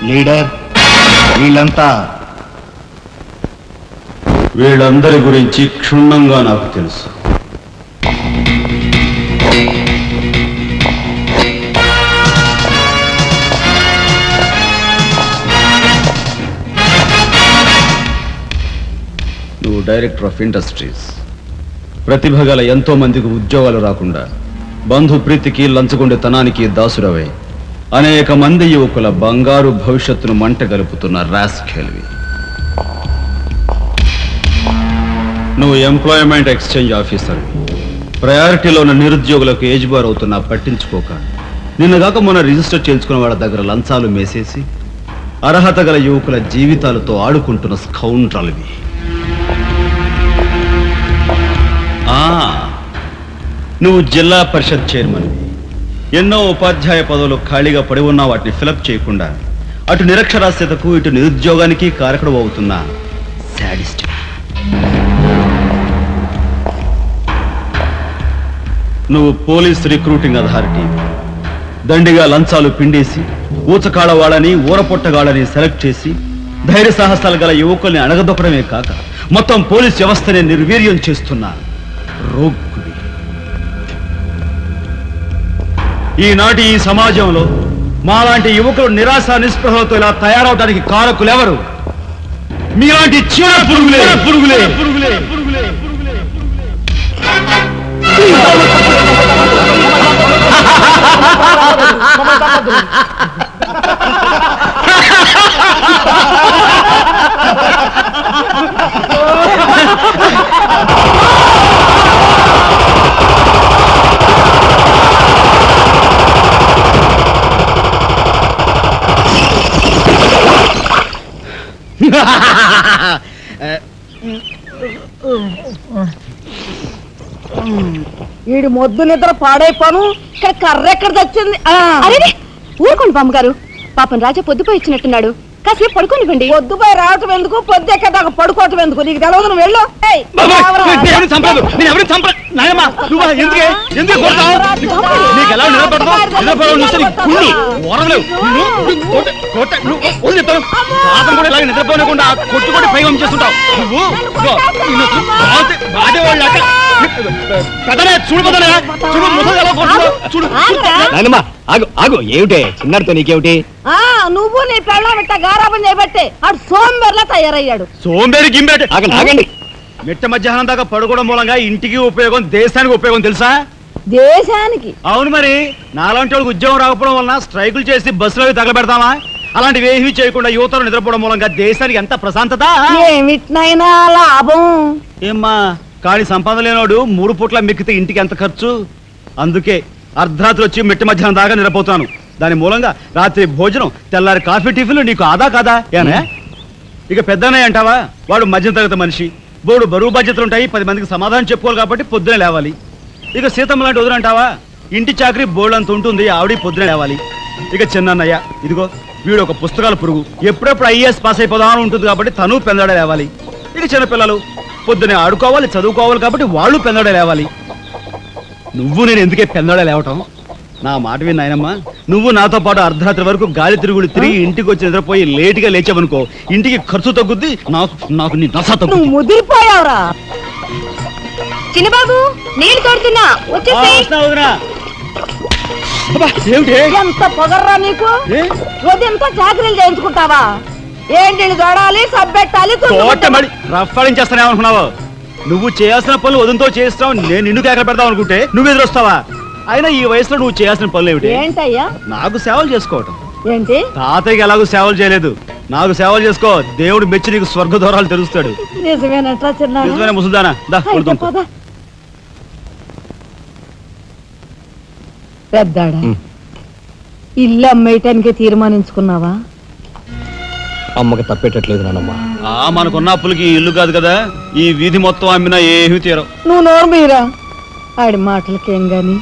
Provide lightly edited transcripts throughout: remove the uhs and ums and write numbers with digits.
Leader, వీళ్ళందరి గురించి క్షుణ్ణంగా నాకు తెలుసు. నువ్వు డైరెక్టర్ ఆఫ్ ఇండస్ట్రీస్. ప్రతిభ గల ఎంతో మందికి ఉద్యోగాలు రాకుండా బంధు ప్రీతికి లంచగొండితనానికి దాసురవై అనేక మంది యువకుల బంగారు భవిష్యత్తును మంట గలుపుతున్న రాస్కెల్వి. నువ్వు ఎంప్లాయ్మెంట్ ఎక్స్చేంజ్ ఆఫీసర్. ప్రయారిటీలో ఉన్న నిరుద్యోగులకు ఏజ్ బార్ అవుతున్నా పట్టించుకోక నిన్నగాక మొన్న రిజిస్టర్ చేయించుకున్న వాళ్ళ దగ్గర లంచాలు మేసేసి అర్హత గల యువకుల జీవితాలతో ఆడుకుంటున్న స్కౌండ్రల్వి. నువ్వు జిల్లా పరిషత్ చైర్మన్వి. ఎన్నో ఉపాధ్యాయ పదవులు ఖాళీగా పడి ఉన్నా వాటిని ఫిలప్ చేయకుండా అటు నిరక్షరాస్యతకు ఇటు నిరుద్యోగానికి కారకుడు అవుతున్న శాడిస్ట్. నువ్వు పోలీస్ రిక్రూటింగ్ అథారిటీ. దండిగా లంచాలు పిండేసి ఊచకాడవాళ్ళని ఊరపొట్టగాళ్ళని సెలెక్ట్ చేసి ధైర్య సాహసాలు గల యువకుల్ని అణగదొక్కడమే కాక మొత్తం పోలీస్ వ్యవస్థనే నిర్వీర్యం చేస్తున్నా రోగ్గువి. ఈనాటి ఈ సమాజంలో మాలాంటి యువకులు నిరాశ నిస్పృహలతో ఇలా తయారవడానికి కారకులెవరు? మీలాంటి చీడ పురుగులే పురుగులే పురుగులే పురుగులే వీడి మొద్దు నిద్ర పాడైపోను. ఇక్కడ కర్ర ఎక్కడ తెచ్చింది? అరే ఊరుకోండి బామ్మగారు, పాపం రాజా పొద్దుపోయి ఇచ్చినట్టున్నాడు, కాసేపు పడుకోనివ్వండి. పొద్దుపై రావటం ఎందుకు, పొద్దు ఎక్కదాకా పడుకోవటం ఎందుకు? నీకు తెలవదు, నువ్వు వెళ్ళు. నిద్రపోకుండా కొట్టుకొని పైగా చేస్తుంటావు ఏమిటే చిన్నడితో నీకేమిటి? నువ్వు నీ పెళ్ళం ఇట్ట గారాబం చేయబట్టే అటు సోంబేర్లా తయారయ్యాడు. సోంబేరి గింబేటి ఆగండి. మిట్ట మధ్యాహ్నం దాకా పడుకోవడం మూలంగా ఇంటికి ఉపయోగం, దేశానికి ఉపయోగం తెలుసా? దేశానికి? అవును మరి. నాలాంటి వాళ్ళకి ఉద్యోగం రాకపోవడం వలన స్ట్రైకులు చేసి బస్సులో తగలబెడతామా? అలాంటివి ఏమీ చేయకుండా యువతలు నిద్రపోవడం మూలంగా దేశానికి ఎంత ప్రశాంతత. ఏమిటినైనా లాభం ఏమ్మా, కానీ సంపాదన లేనోడు 3 పూట్ల మిక్కితే ఇంటికి ఎంత ఖర్చు? అందుకే అర్ధరాత్రి వచ్చి మిట్ట మధ్యాహ్నం దాకా నిద్రపోతాను. దాని మూలంగా రాత్రి భోజనం, తెల్లారి కాఫీ, టిఫిన్లు నీకు ఆదా కాదా? ఏనా ఇక పెద్దనే అంటావా? వాడు మధ్య తరగతి మనిషి, బోడు బరువు బాధ్యతలుంటాయి, 10 మందికి సమాధానం చెప్పుకోవాలి కాబట్టి పొద్దునే లేవాలి. ఇక సీతమ్మ లాంటి వదులంటావా? ఇంటి చాకరీ బోర్డంత ఉంటుంది, ఆవిడ పొద్దునే లేవాలి. ఇక చిన్నన్నయ్య, ఇదిగో వీడు ఒక పుస్తకాల పురుగు, ఎప్పుడెప్పుడు ఐఏఎస్ పాస్ అయిపోదామని ఉంటుంది కాబట్టి తను పెందడే లేవాలి. ఇక చిన్నపిల్లలు పొద్దునే ఆడుకోవాలి, చదువుకోవాలి కాబట్టి వాళ్ళు పెందడే లేవాలి. నువ్వు నేను ఎందుకే పెందడే లేవటం? నా మాట విని నాయనమ్మా, నువ్వు నాతో పాటు అర్ధరాత్రి వరకు గాలి తిరుగుడు తిరిగి ఇంటికి వచ్చి నిద్రపోయి లేటుగా లేచావనుకో, ఇంటికి ఖర్చు తగ్గుద్ది, నాకు నీ నస తగ్గుద్ది. ముదిరిపోయావురా చిన్నబాబు, నేను తోడుతున్నా, ఎంత పొగర్రా నీకు? ఉదయంతో చాకరీలు చేయించుకుంటావా? ఏంటి దొడాలి, సబ్బెట్టాలి, రఫాడించేస్తానేమనుకున్నావు? నువ్వు చేయాల్సిన పనులు వదంతో చేస్తావు, నేను నిన్ను కేకలు పెడతావు అనుకుంటే నువ్వు ఎదురొస్తావా? అయినా ఈ వయసులో నువ్వు చేయాల్సిన పనులు ఏమిటి? ఏంటయ్యా? నాకు సేవలు చేసుకోవటం. ఏంటి? తాతయ్యకి ఎలాగో సేవలు చేయలేదు, నాకు సేవలు చేసుకో. దేవుడు మెచ్చి నీకు స్వర్గ దూరాలు తెలుస్తాడు. నిజమేనట్రా చిన్న? నిజమేనా ముసుల్దానా? పెద్దాడా, ఇల్లు అమ్మేయటానికి తీర్మానించుకున్నావా? అమ్మకి తప్పేటట్లేదు నానమ్మా. మనకున్న అప్పులకి ఇల్లు కాదు కదా, ఈ వీధి మొత్తం అమ్మినా ఏమీ తీరం. నువ్వు నోరు మీరా? ఆడి మాటలకేం గాని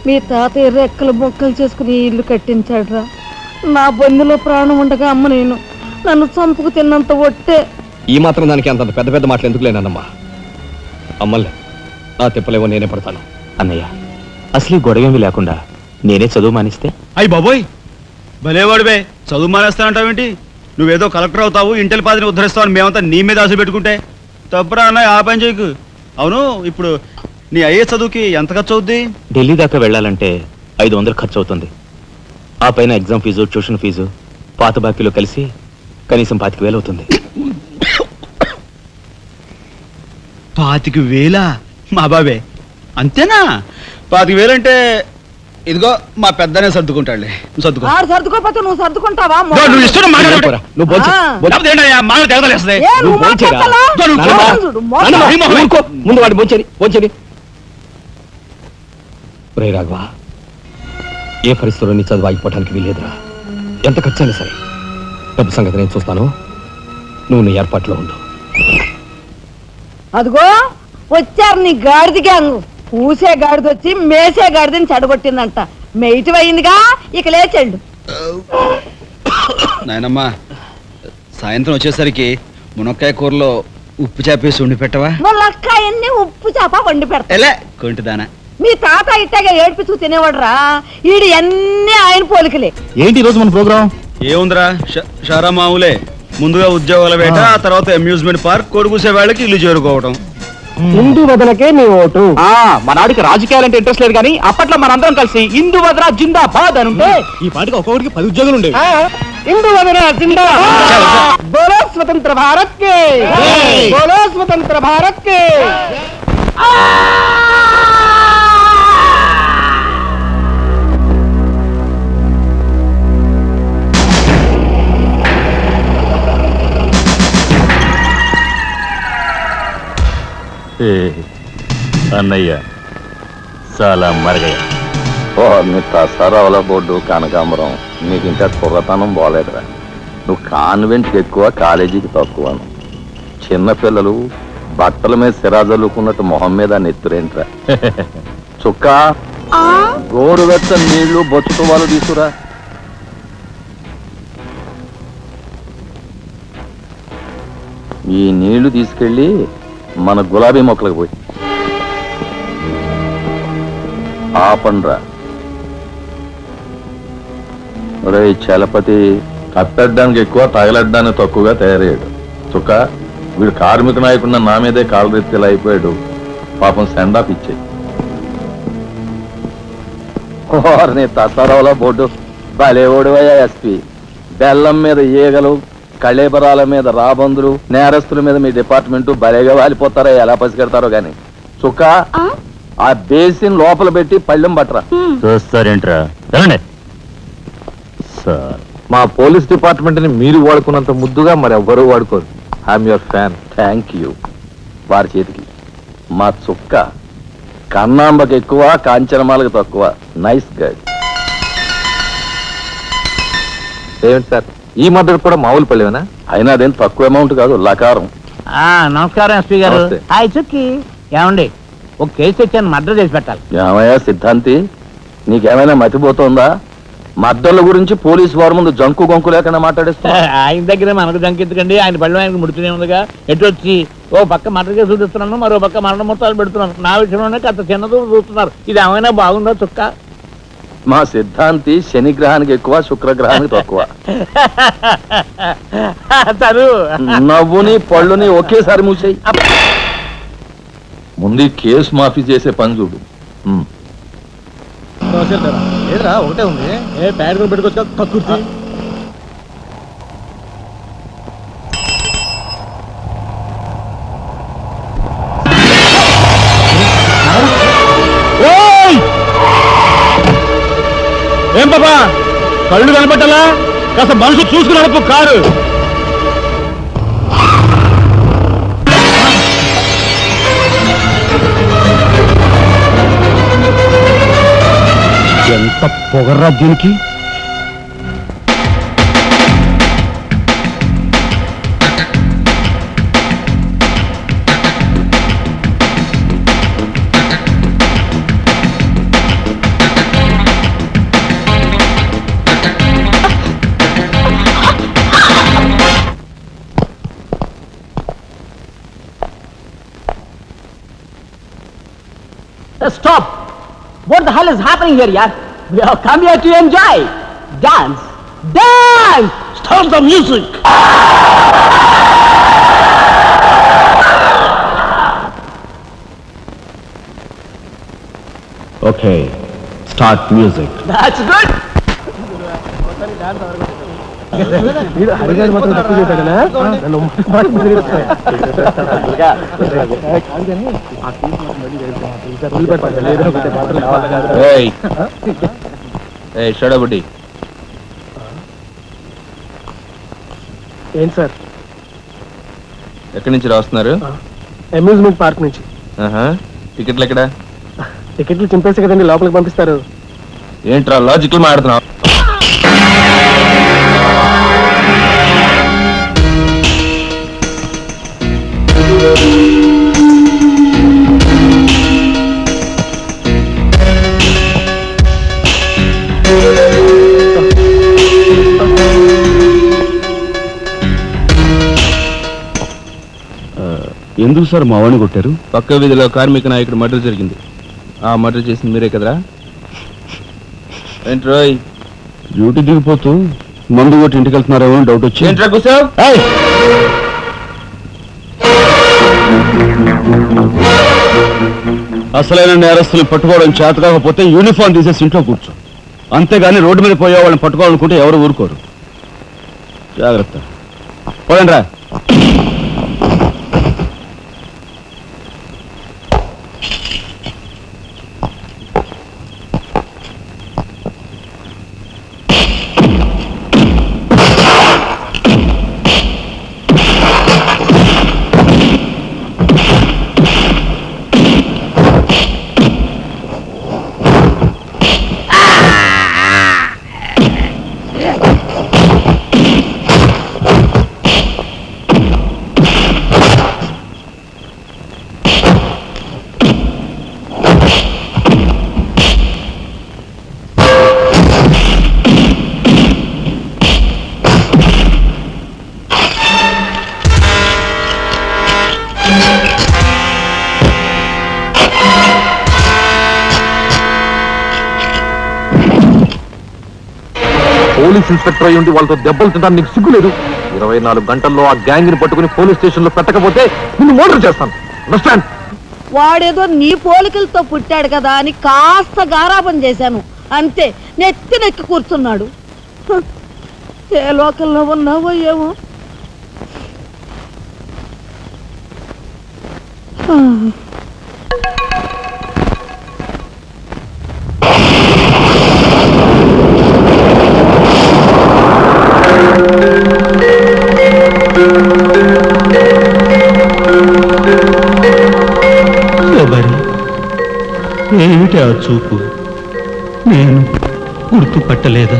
మీ తాతయ్య రెక్కలు బొక్కలు చేసుకుని ఇల్లు కట్టించాడురా. నా బొందులో ప్రాణం ఉండగా అమ్మ నేను నన్ను చంపుకు తిన్నంత ఒట్టే. ఈ మాత్రం దానికి అంత పెద్ద పెద్ద మాటలు ఎందుకు లేనమ్మా? అమ్మలే, నా తిప్పలేవో నేనే పడతాను. అన్నయ్య, అసలు గొడవేమి లేకుండా నేనే చదువు మానిస్తే? అయ్యి బాబోయ్, భలేవాడివే. చదువు మానేస్తానంటావేంటి? నువ్వేదో కలెక్టర్ అవుతావు, ఇంటెల్ పాదిని ఉద్ధరిస్తావు అని మేమంతా నీ మీద ఆశ పెట్టుకుంటే తప్పురా అన్నయ్య, ఆ పని చేయకు. అవును, ఇప్పుడు నీ ఐఏఎస్ చదువుకి ఎంత ఖర్చు అవుద్ది? ఢిల్లీ దాకా వెళ్ళాలంటే 500 ఖర్చు అవుతుంది. ఆ పైన ఎగ్జామ్ ఫీజు, ట్యూషన్ ఫీజు, పాత బాకీలు కలిసి కనీసం 25,000 అవుతుంది. 25,000? మా బాబే అంతేనా? 25,000 అంటే ఇదిగో మా పెద్దనే సర్దుకుంటాడులే. నువ్వు సర్దుకో. ఆడు సర్దుకోపోతే నువ్వు సర్దుకుంటావా? నువ్వు ఇష్టం పోరా, నువ్వు భోంచే. ఏ, నువ్వు మాట్లాడతావా? చూడు, మోసం. ముందు వాడి భోంచేది. రే రాఘవ, ఏ పరిస్థితుల్లో నీ చదువు ఆగిపోవడానికి వీలేదురా. ఎంత ఖర్చైనా సరే డబ్బు సంగతి నేను చూస్తాను. నువ్వు నీ ఏర్పాట్లో ఉండు. అదిగో వచ్చారు నీ గాడిద గ్యాంగ్. పూసే గాడిద వచ్చి మేసే గాడిదని చెడగొట్టిందంట. మెయిటి అయిందిగా, ఇక లేచెండు. నాయనమ్మా, సాయంత్రం వచ్చేసరికి మునక్కాయ కూరలో ఉప్పు చేపేసి వండి పెట్టవా? ములక్కాయన్ని ఉప్పు చేప వండి పెడతా. ఎలా కొంటిదానా? మీ తాత ఇట్టాగా ఏడ్పిస్తూ తినేవాడురా. ఈడు అన్ని ఆయన పోలికలే. ఏంటి ఈరోజు మన ప్రోగ్రామ్? ఏముందిరా, షారా మామూలే. ముందుగా ఉద్యోగాల వేట, ఆ తర్వాత అమ్యూజ్మెంట్ పార్క్, కొడుకుసే వాళ్ళకి ఇల్లు చేరుకోవడం. హిందూ వదలకే నీ ఓటు. మనాడికి రాజకీయాలంటే ఇంట్రెస్ట్ లేదు కానీ అప్పట్లో మనందరం కలిసి హిందూ వదల జిందాబాద్ అని ఉంటే ఈ పాటికి ఒక్కొక్కడికి 10 ఉద్యోగాలు ఉండేవి. హిందూ వదల జిందాబాద్. బోలో స్వతంత్ర భారత్ కే, బోలో స్వతంత్ర భారత్ కే. అన్నయ్య చాలా మరగయ్య. మీ తసారావుల బోర్డు కనకాంబరం, నీకు ఇంకా కుర్రతనం బాలేదురా. నువ్వు కాన్వెంట్కి ఎక్కువ, కాలేజీకి తక్కువను. చిన్నపిల్లలు బట్టల మీద సిరాజల్లుకున్నట్టు మొహం మీద నెత్తురేంట్రా. చుక్క గోరువెచ్చని నీళ్లు బొచ్చుతో వాళ్ళు తీసుకురా. ఈ నీళ్లు తీసుకెళ్ళి మన గులాబీ మొక్కలకు పోయి ఆపండ్రా. రే చలపతి, కత్తడ్డానికి ఎక్కువ, తగలడ్డానికి తక్కువగా తయారయ్యాడు. చుక్క, వీడు కార్మిక నాయకుడిన నా మీదే కాలరెత్తిలా అయిపోయాడు. పాపం సెండాఫ్ ఇచ్చాయి. నీ తసారావుల బోర్డు భలే ఓడివయ్యా ఎస్పీ. బెల్లం మీద ఈగలు, కళేబరాల మీద రాబందులు, నేరస్తుల మీద మీ డిపార్ట్మెంట్ భలేగా వాలిపోతారో, ఎలా పసిగడతారో గాని. చుక్క, ఆ బేసిన్ లోపల పెట్టి పళ్ళెం పట్టరా. చూస్తారేంట్రా? సార్, మా పోలీస్ డిపార్ట్మెంట్ ని మీరు వాడుకున్నంత ముద్దుగా మరి ఎవ్వరూ వాడుకోరు. I'm your fan. Thank you. వారి చేతికి మా చుక్క కన్నాంబకి ఎక్కువ, కాంచనమాలకు తక్కువ. Nice guide. ఏమిటి సార్, ఈ మద్దతు కూడా మామూలు పళ్ళేనా? అయినా అదేం తక్కువ అమౌంట్ కాదు, లకారం. నమస్కారం ఎస్పీ గారు. నమస్తే. హాయ్ చుక్కి. ఏమండి, ఒక కేసు తెచ్చాను, మర్డర్ చేసి పెట్టాలి. ఏమయ్యా సిద్ధాంతి, నీకేమైనా మతిపోతుందా? మద్దళ్ళ గురించి పోలీసు వారి ముందు జంకు గొంకు లేకుండా మాట్లాడేస్తా. ఆయన దగ్గర మనకు జంకెత్తుకండి, ఆయన బళ్ళు ఆయనకు ముడుతూనే ఉందిగా. ఎటు వచ్చి ఓ పక్క మర్డర్ కేసు చూపిస్తున్నాను, మరో పక్క మరణ మొత్తాలు పెడుతున్నాను. నా విషయంలోనే అంత చిన్నదో చూస్తున్నారు. ఇది ఏమైనా బాగుందా చుక్క? మా సిద్ధాంతి శనిగ్రహానికి ఎక్కువ, శుక్రగ్రహానికి తక్కువ. తను నవ్వుని పళ్ళుని ఒకేసారి మూసేయి. ముందు ఈ కేసు మాఫీ చేసే పని చూడు. ఏదిరా ఒకటే ఉంది, ఏ ప్యాడ్ పెట్టుకొచ్చా కక్కుర్తి. ఏం పాపా, కళ్ళు కనపట్టాలా? కాస్త మనసు చూసుకుని నడుపు కారు. ఎంత పొగర్రా దీనికి! Stop! What the hell is happening here, yaar? We have come here to enjoy, dance, dance start the music. Okay, start music. That's good. షడబుడ్డి, ఏంటి సార్? ఎక్కడి నుంచి రాస్తున్నారు? అమ్యూజ్మెంట్ పార్క్ నుంచి. టికెట్లు ఎక్కడ? టికెట్లు చింపేసి కదండి లోపలికి పంపిస్తారు. ఏంట్రా లాజికల్ మాట్లాడుతున్నావు? ఎందుకు సార్ మా వాడిని కొట్టారు? పక్క వీధిలో కార్మిక నాయకుడు మర్డర్ జరిగింది. ఆ మర్డర్ చేసింది మీరే కదరా? ఏంట్రోయ్, డ్యూటీ దిగిపోతూ మందు కొట్టి ఇంటికి వెళ్తున్నారేమో అని డౌట్ వచ్చి. ఏంట్రా కూర్చోవ్? అసలైన నేరస్తులు పట్టుకోవడం చేత కాకపోతే యూనిఫామ్ తీసేసి ఇంట్లో కూర్చో. అంతేగాని రోడ్డు మీద పోయే వాళ్ళని పట్టుకోవాలనుకుంటే ఎవరు ఊరుకోరు. జాగ్రత్త. పోయండి రా. పోలీస్ ఇన్స్పెక్టర్ అయి ఉండి వాళ్ళతో దెబ్బలు తింటాను నీకు సిగ్గులేదు? 24 గంటల్లో ఆ గ్యాంగ్ ని పట్టుకుని పోలీస్ స్టేషన్ లో పెట్టకపోతే నిన్ను మర్డర్ చేస్తాను. అండర్స్టాండ్? వాడేదో నీ పోలికలతో పుట్టాడు కదా అని కాస్త గారాబం చేశాను అంతే. నెత్తి కూర్చున్నాడు. ఏ లోకల్లో ఉన్నావో ఏమో. ఏమిటి ఆ చూపు? నేను గుర్తుపట్టలేదా?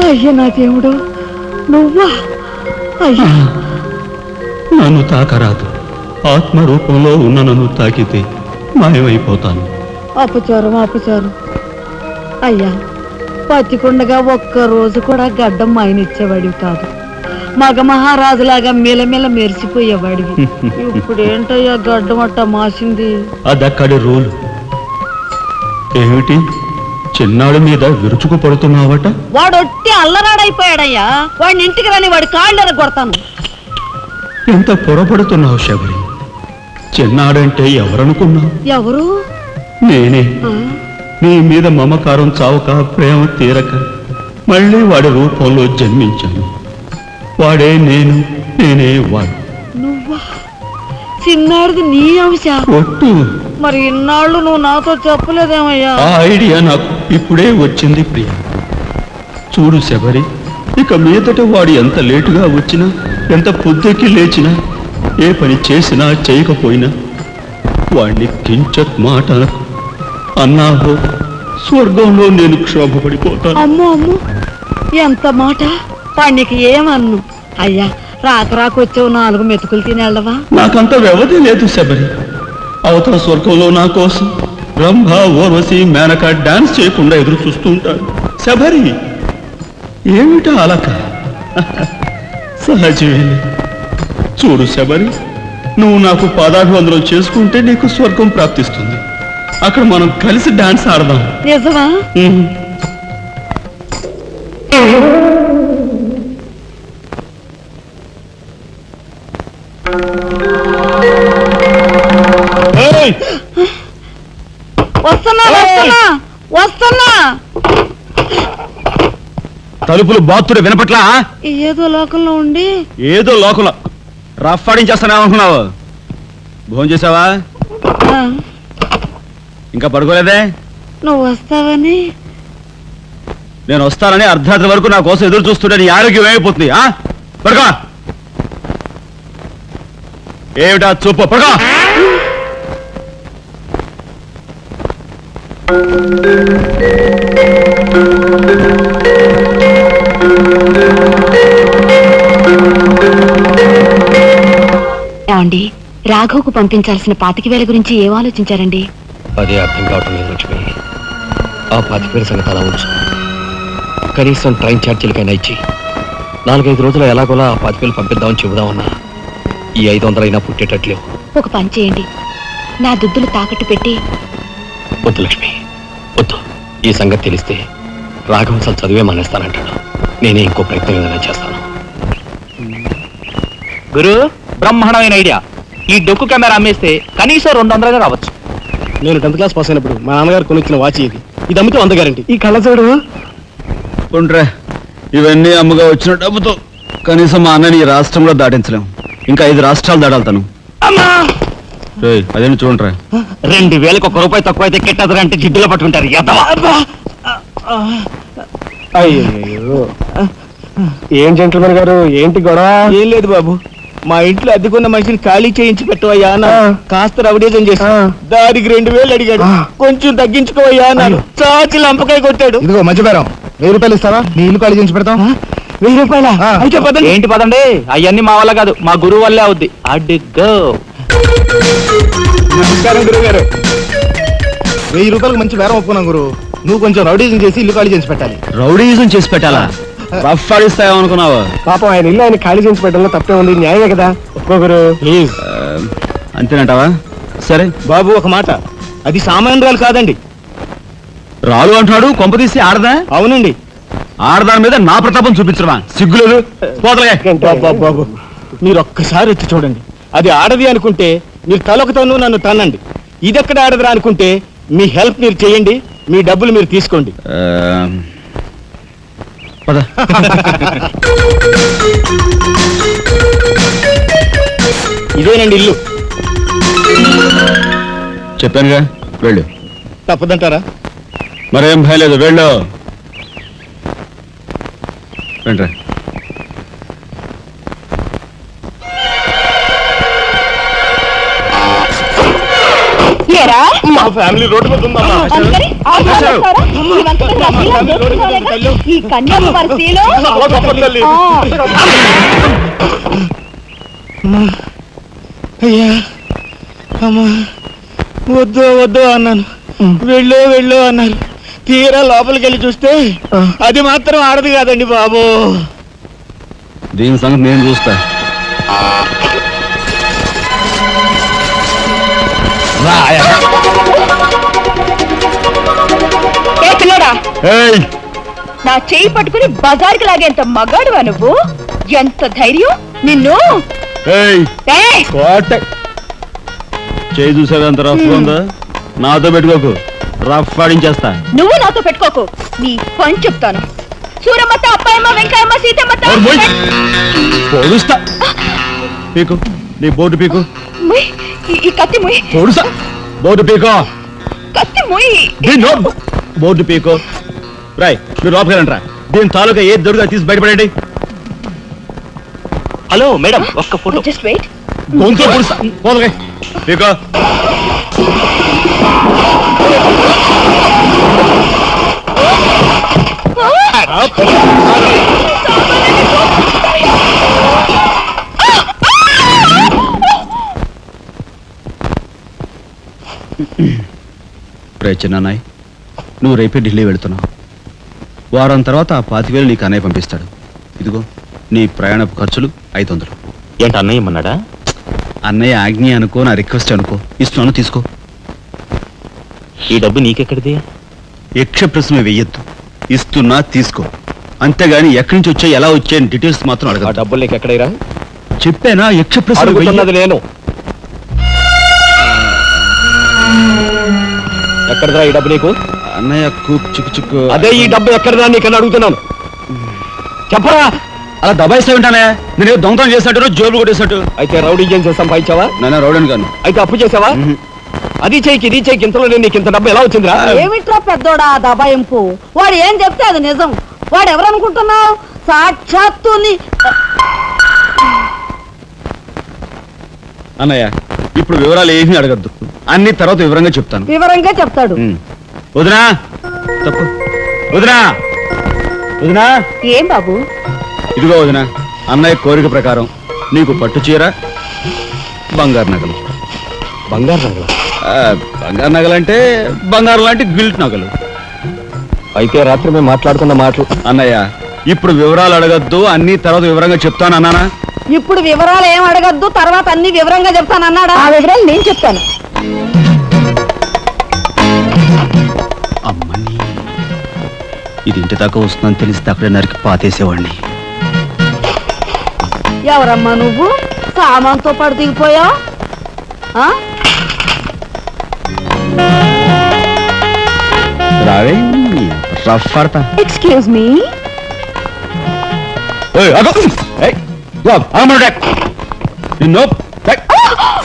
అయ్యా నా దేవుడు, నువ్వా? అయ్యా, నన్ను తాకరాదు. ఆత్మ రూపంలో ఉన్న నన్ను తాకితే మాయమైపోతాను. అపచారం అపచారం. అయ్యా, బతికుండగా ఒక్క రోజు కూడా గడ్డం మాయనిచ్చేవాడివి కాదు. మగ మహారాజులాగా మెలమెల మెరిసిపోయేవాడివి. ఇప్పుడు ఏంటయ్యా గడ్డం అట్ట మాసింది? అదక్కడి రూలు. ఏమిటి చిన్నాడు మీద విరుచుకు పడుతున్నావట? వాడొట్టి అల్లరాడైపోయాడయ్యా. వాడిని ఇంటికి రాని వాడి కాళ్ళెర కొడతాను. ఎంత పొరపడుతున్నావు శబరి? చిన్నాడంటే ఎవరనుకున్నావు? ఎవరు? నేనే. నీ మీద మమకారం చావక, ప్రేమ తీరక మళ్ళీ వాడి రూపంలో జన్మించాను. వాడే నేను, నేనే వాడు. నువ్వా? చిన్నాడిది నీ అంశ? ఒట్టు. మరి ఇన్నాళ్ళు నువ్వు నాతో చెప్పలేదేమయ్యా? ఆ ఐడియా నాకు ఇప్పుడే వచ్చింది ప్రియ. చూడు శబరి, ఇక మీదట వాడు ఎంత లేటుగా వచ్చినా, ఎంత పొద్దుకి లేచినా, ఏ పని చేసినా చేయకపోయినా వాడిని కించత్ మాట అనకు. అన్నాహో స్వర్గంలో నేను క్షోభపడిపోతాను. అమ్మో అమ్మో, ఎంత మాట! వాడికి ఏమన్ను? అయ్యా, రాకొచ్చావు 4 మెతుకులు తినేళ్ళవా? నాకంత వ్యవధి లేదు శబరి. అవతల స్వర్గంలో నా కోసం రంభ, ఊర్వశి, మేనక డాన్స్ చేయకుండా ఎదురు చూస్తూ ఉంటారు. శబరి, ఏమిటా అలక? సహజమే. చూడు శబరి, నువ్వు నాకు పాదాభివందనం చేసుకుంటే నీకు స్వర్గం ప్రాప్తిస్తుంది. అక్కడ మనం కలిసి డాన్స్ ఆడదాం. నిజమా? తలుపులు బాత్తుడు వినపట్లా? ఏదో లోకంలో ఉండి ఏదో లోకంలో రఫాడించేస్తానేమనుకున్నావు? భోజనం చేసావా? ఆ, ఇంకా పడుకోలేదే? నువ్వు వస్తావని. నేను వస్తానని అర్ధరాత్రి వరకు నా కోసం ఎదురు చూస్తుంటే నీ ఆరోగ్యం ఏమైపోతుంది? పడుకో. ఏమిటా చూపు? పడుకో. ఏమండి, రాఘవ్కు పంపించాల్సిన 25,000 గురించి ఏం ఆలోచించారండి? అదే అర్థం కావటం లేదు లక్ష్మి. ఆ 25,000 సంగతి అలా ఉంచు. కనీసం ట్రైన్ ఛార్జీలకైనా ఇచ్చి 4-5 రోజులు ఎలాగోలా ఆ 25,000 పంపిద్దామని చెబుదామన్నా ఈ 500 అయినా పుట్టేటట్లేవు. ఒక పని చేయండి, నా దుద్దులు తాకట్టు పెట్టి. వద్దు లక్ష్మి, వద్దు. ఈ సంగతి తెలిస్తే రాఘవ అసలు చదివే మానేస్తానంటాడు. నేనే ఇంకో ప్రయత్నం ఏదైనా చేస్తాను. గురు, బ్రహ్మాండమైన ఐడియా. ఈ డొక్కు కెమెరా అమ్మేస్తే కనీసం 200 రావచ్చు. నేను 10th క్లాస్ పాస్ అయినప్పుడు మా నాన్నగారు కొనిచ్చిన వాచ్ ఇది అమ్మితే 100 గ్యారంటీ. ఈ కళ్ళజోడు ఉండ్రా, ఇవన్నీ అమ్మగా వచ్చిన డబ్బుతో కనీసం మా అన్నని ఈ రాష్ట్రంలో దాటించలేం. ఇంకా 5 రాష్ట్రాలు దాడాలి తను. అదేంటి చూడండిరా. 2,000కి 1 రూపాయి తక్కువ అయితే కెట్టదురంటే జిడ్డులో పట్టుకుంటారు. అయ్యో, ఏం జెంట్లమెన్ గారు, ఏంటి గొడవ? ఏం లేదు బాబు, మా ఇంట్లో అద్దెకున్న మనిషిని ఖాళీ చేయించి పెట్టవయ్యా అన్న. కాస్త రవిడేజం చేసి దానికి 2,000 అడిగాడు. కొంచెం తగ్గించుకోవయ్యా అన్నాను. చాచి లంపకాయ కొట్టాడు. ఇదిగో మధ్యపేరం, 1000 రూపాయలు ఇస్తావా? నీ ఇల్లు ఖాళీ చేయించి పెడతాం. 1000 రూపాయల? అయితే పదండి. ఏంటి పదండి, అవన్నీ మా వల్ల కాదు, మా గురువు వల్లే అవుద్ది. అడ్డుగో. నమస్కారం గురువు గారు. 1000 రూపాయలకు మంచి బేరం ఒప్పుకున్నాం గురు. నువ్వు కొంచెం రౌడీజం చేసి ఇల్లు ఖాళీ చేసి పెట్టాలి. రౌడీజం చేసి పెట్టాలా? రఫ్ ఆడిస్తాయేమనుకున్నావా? పాపం ఆయన ఇల్లు ఆయన ఖాళీ చేసి పెట్టడంలో తప్పే ఉంది. న్యాయమే కదా. ఒక్కో గురు ప్లీజ్. అంతేనంటావా? సరే బాబు, ఒక మాట, అది సామాన్యురాలు కాదండి. రాలు అంటున్నాడు. కొంపదీసి ఆడదా? అవునండి. ఆడదాని మీద నా ప్రతాపం చూపించడమా? సిగ్గులేదు. పోతలే. బాబు బాబు, మీరు ఒక్కసారి వచ్చి చూడండి. అది ఆడది అనుకుంటే మీరు తలొకతోనూ నన్ను తన్నండి. ఇదెక్కడ ఆడదురా అనుకుంటే మీ హెల్ప్ మీరు చేయండి, మీ డబ్బులు మీరు తీసుకోండి. పద. ఇదేనండి ఇల్లు. చెప్పానుగా, వెళ్ళు. తప్పదంటారా? మరేం భయం లేదు, వెళ్ళు. రండి. ఏరా, మా ఫ్యామిలీ రోడ్డు మీద ఉందమ్మా. అందుకని ఆ మాట్లాడతారా? ఇవంతా రసీలా దోచుకోలేక ఈ కన్యాకుమారి సీలో. చాలా గొప్ప తల్లి. అయ్యా, అమ్మా, వద్దు వద్దు అన్నాను. వెళ్ళు వెళ్ళు అన్నారు. తీరా లోపలికి వెళ్ళి చూస్తే అది మాత్రం ఆడదు కాదండి బాబు. దీని సంగతి నేను చూస్తా. ఏ పిల్లడా, ఏయ్, నా చెయ్యి పట్టుకుని బజార్కి లాగేంత మగాడువా నువ్వు? ఎంత ధైర్యం నిన్ను! ఏయ్, ఏయ్! కోట చేయి చూసేది అంత రఫ్ ఉందా? నాతో పెట్టుకోకు, రఫ్ ఆడించేస్తా. నువ్వు నాతో పెట్టుకోకు, నీ పని చెప్తాను. సూరమ్మత, అప్పాయమ్మ, వెంకాయమ్మ, సీతమ్మత. పొడుస్తా. పీకు, నీ బోర్డు పీకు. ముయ్, ఈ కత్తి ముయ్. పొడుసా. బోర్డు పీకో. కత్తి ముయ్. బోర్డు పీకో. రాయ్, మీరు లోపలిరంట్రా. దీని తాలూకా ఏ దొరుకుతా తీసి బయటపడండి. హలో మేడం, ఒక్క ఫోటో. Just wait. గొంతు పొడుస్తా. పోదలే పీకో. చిన్నాయ్, నువ్వు రేపే ఢిల్లీ వెళుతున్నావు. వారం తర్వాత ఆ 25,000 నీకు అన్నయ్య పంపిస్తాడు. ఇదిగో నీ ప్రయాణపు ఖర్చులు 500. ఏంటి అన్నయ్య ఏమన్నాడా? అన్నయ్య ఆజ్ఞ అనుకో, నా రిక్వెస్ట్ అనుకో. ఇస్తున్నాను, తీసుకో. ఈ డబ్బు నీకెక్కడిది? యక్ష ప్రశ్న వెయ్యొద్దు. ఇస్తున్నా, తీసుకో. అంతేగాని ఎక్కడి నుంచి వచ్చాయి, ఎలా వచ్చాయని డీటెయిల్స్ మాత్రం ఆ అడగ. డబ్బులు నీకు ఎక్కడైరా? చెప్పానా, యక్ష ప్రశ్న అడుగుతున్నది నేను. ఎక్కడదా ఈ డబ్బు నీకు? అన్నయ్య చిక్కు చిక్కు. అదే ఈ డబ్బు ఎక్కడదా నీకని అడుగుతున్నాను. చెప్పరా. అలా దబాయిస్తా ఉంటానే, నేను దొంగతనం చేసినట్టు జోబులు కొట్టేసినట్టు. అయితే రౌడీ చేసి సంపాదించావా? నేను రౌడన్ గాను. అయితే అప్పు చేసావా? అది చేయికి ఇది చేయికి ఇంతలో నేను నీకు ఇంత డబ్బు ఎలా వచ్చిందిరా? ఏమిట్రా పెద్దోడా ఆ దబాయింపు? వాడు ఏం చెప్తే అది నిజం. వాడు ఎవరనుకుంటున్నావు? సాక్షాత్తు అన్నయ్య, ఇప్పుడు వివరాలు ఏమీ అడగద్దు, అన్ని తర్వాత వివరంగా చెప్తాను. వివరంగా చెప్తాడు. వదినా తప్పు. వదినా వదినా ఏం బాబు? ఇదిగో వదినా, అన్నయ్య కోరిక ప్రకారం నీకు పట్టు చీర, బంగారు నగలు. బంగారు నగలు? బంగారు నగలంటే బంగారు లాంటి గిల్ట్ నగలు. అయితే రాత్రి మేము మాట్లాడుకున్న మాటలు. అన్నయ్య, ఇప్పుడు వివరాలు అడగద్దు, అన్ని తర్వాత వివరంగా చెప్తాను అన్నానా? ఇప్పుడు వివరాలు ఏం అడగద్దు, తర్వాత అన్ని వివరంగా చెప్తాను అన్నాడా? ఆ వివరాలు నేను చెప్తాను. అమ్మని, ఇది ఇంటి దాకా వస్తుందని తెలిస్తే అక్కడే నరికి పాతేసేవాడిని. ఎవరమ్మా నువ్వు? సామాన్తో పాటు దిగిపోయా? రావే రఫ్ పడతా. Excuse me.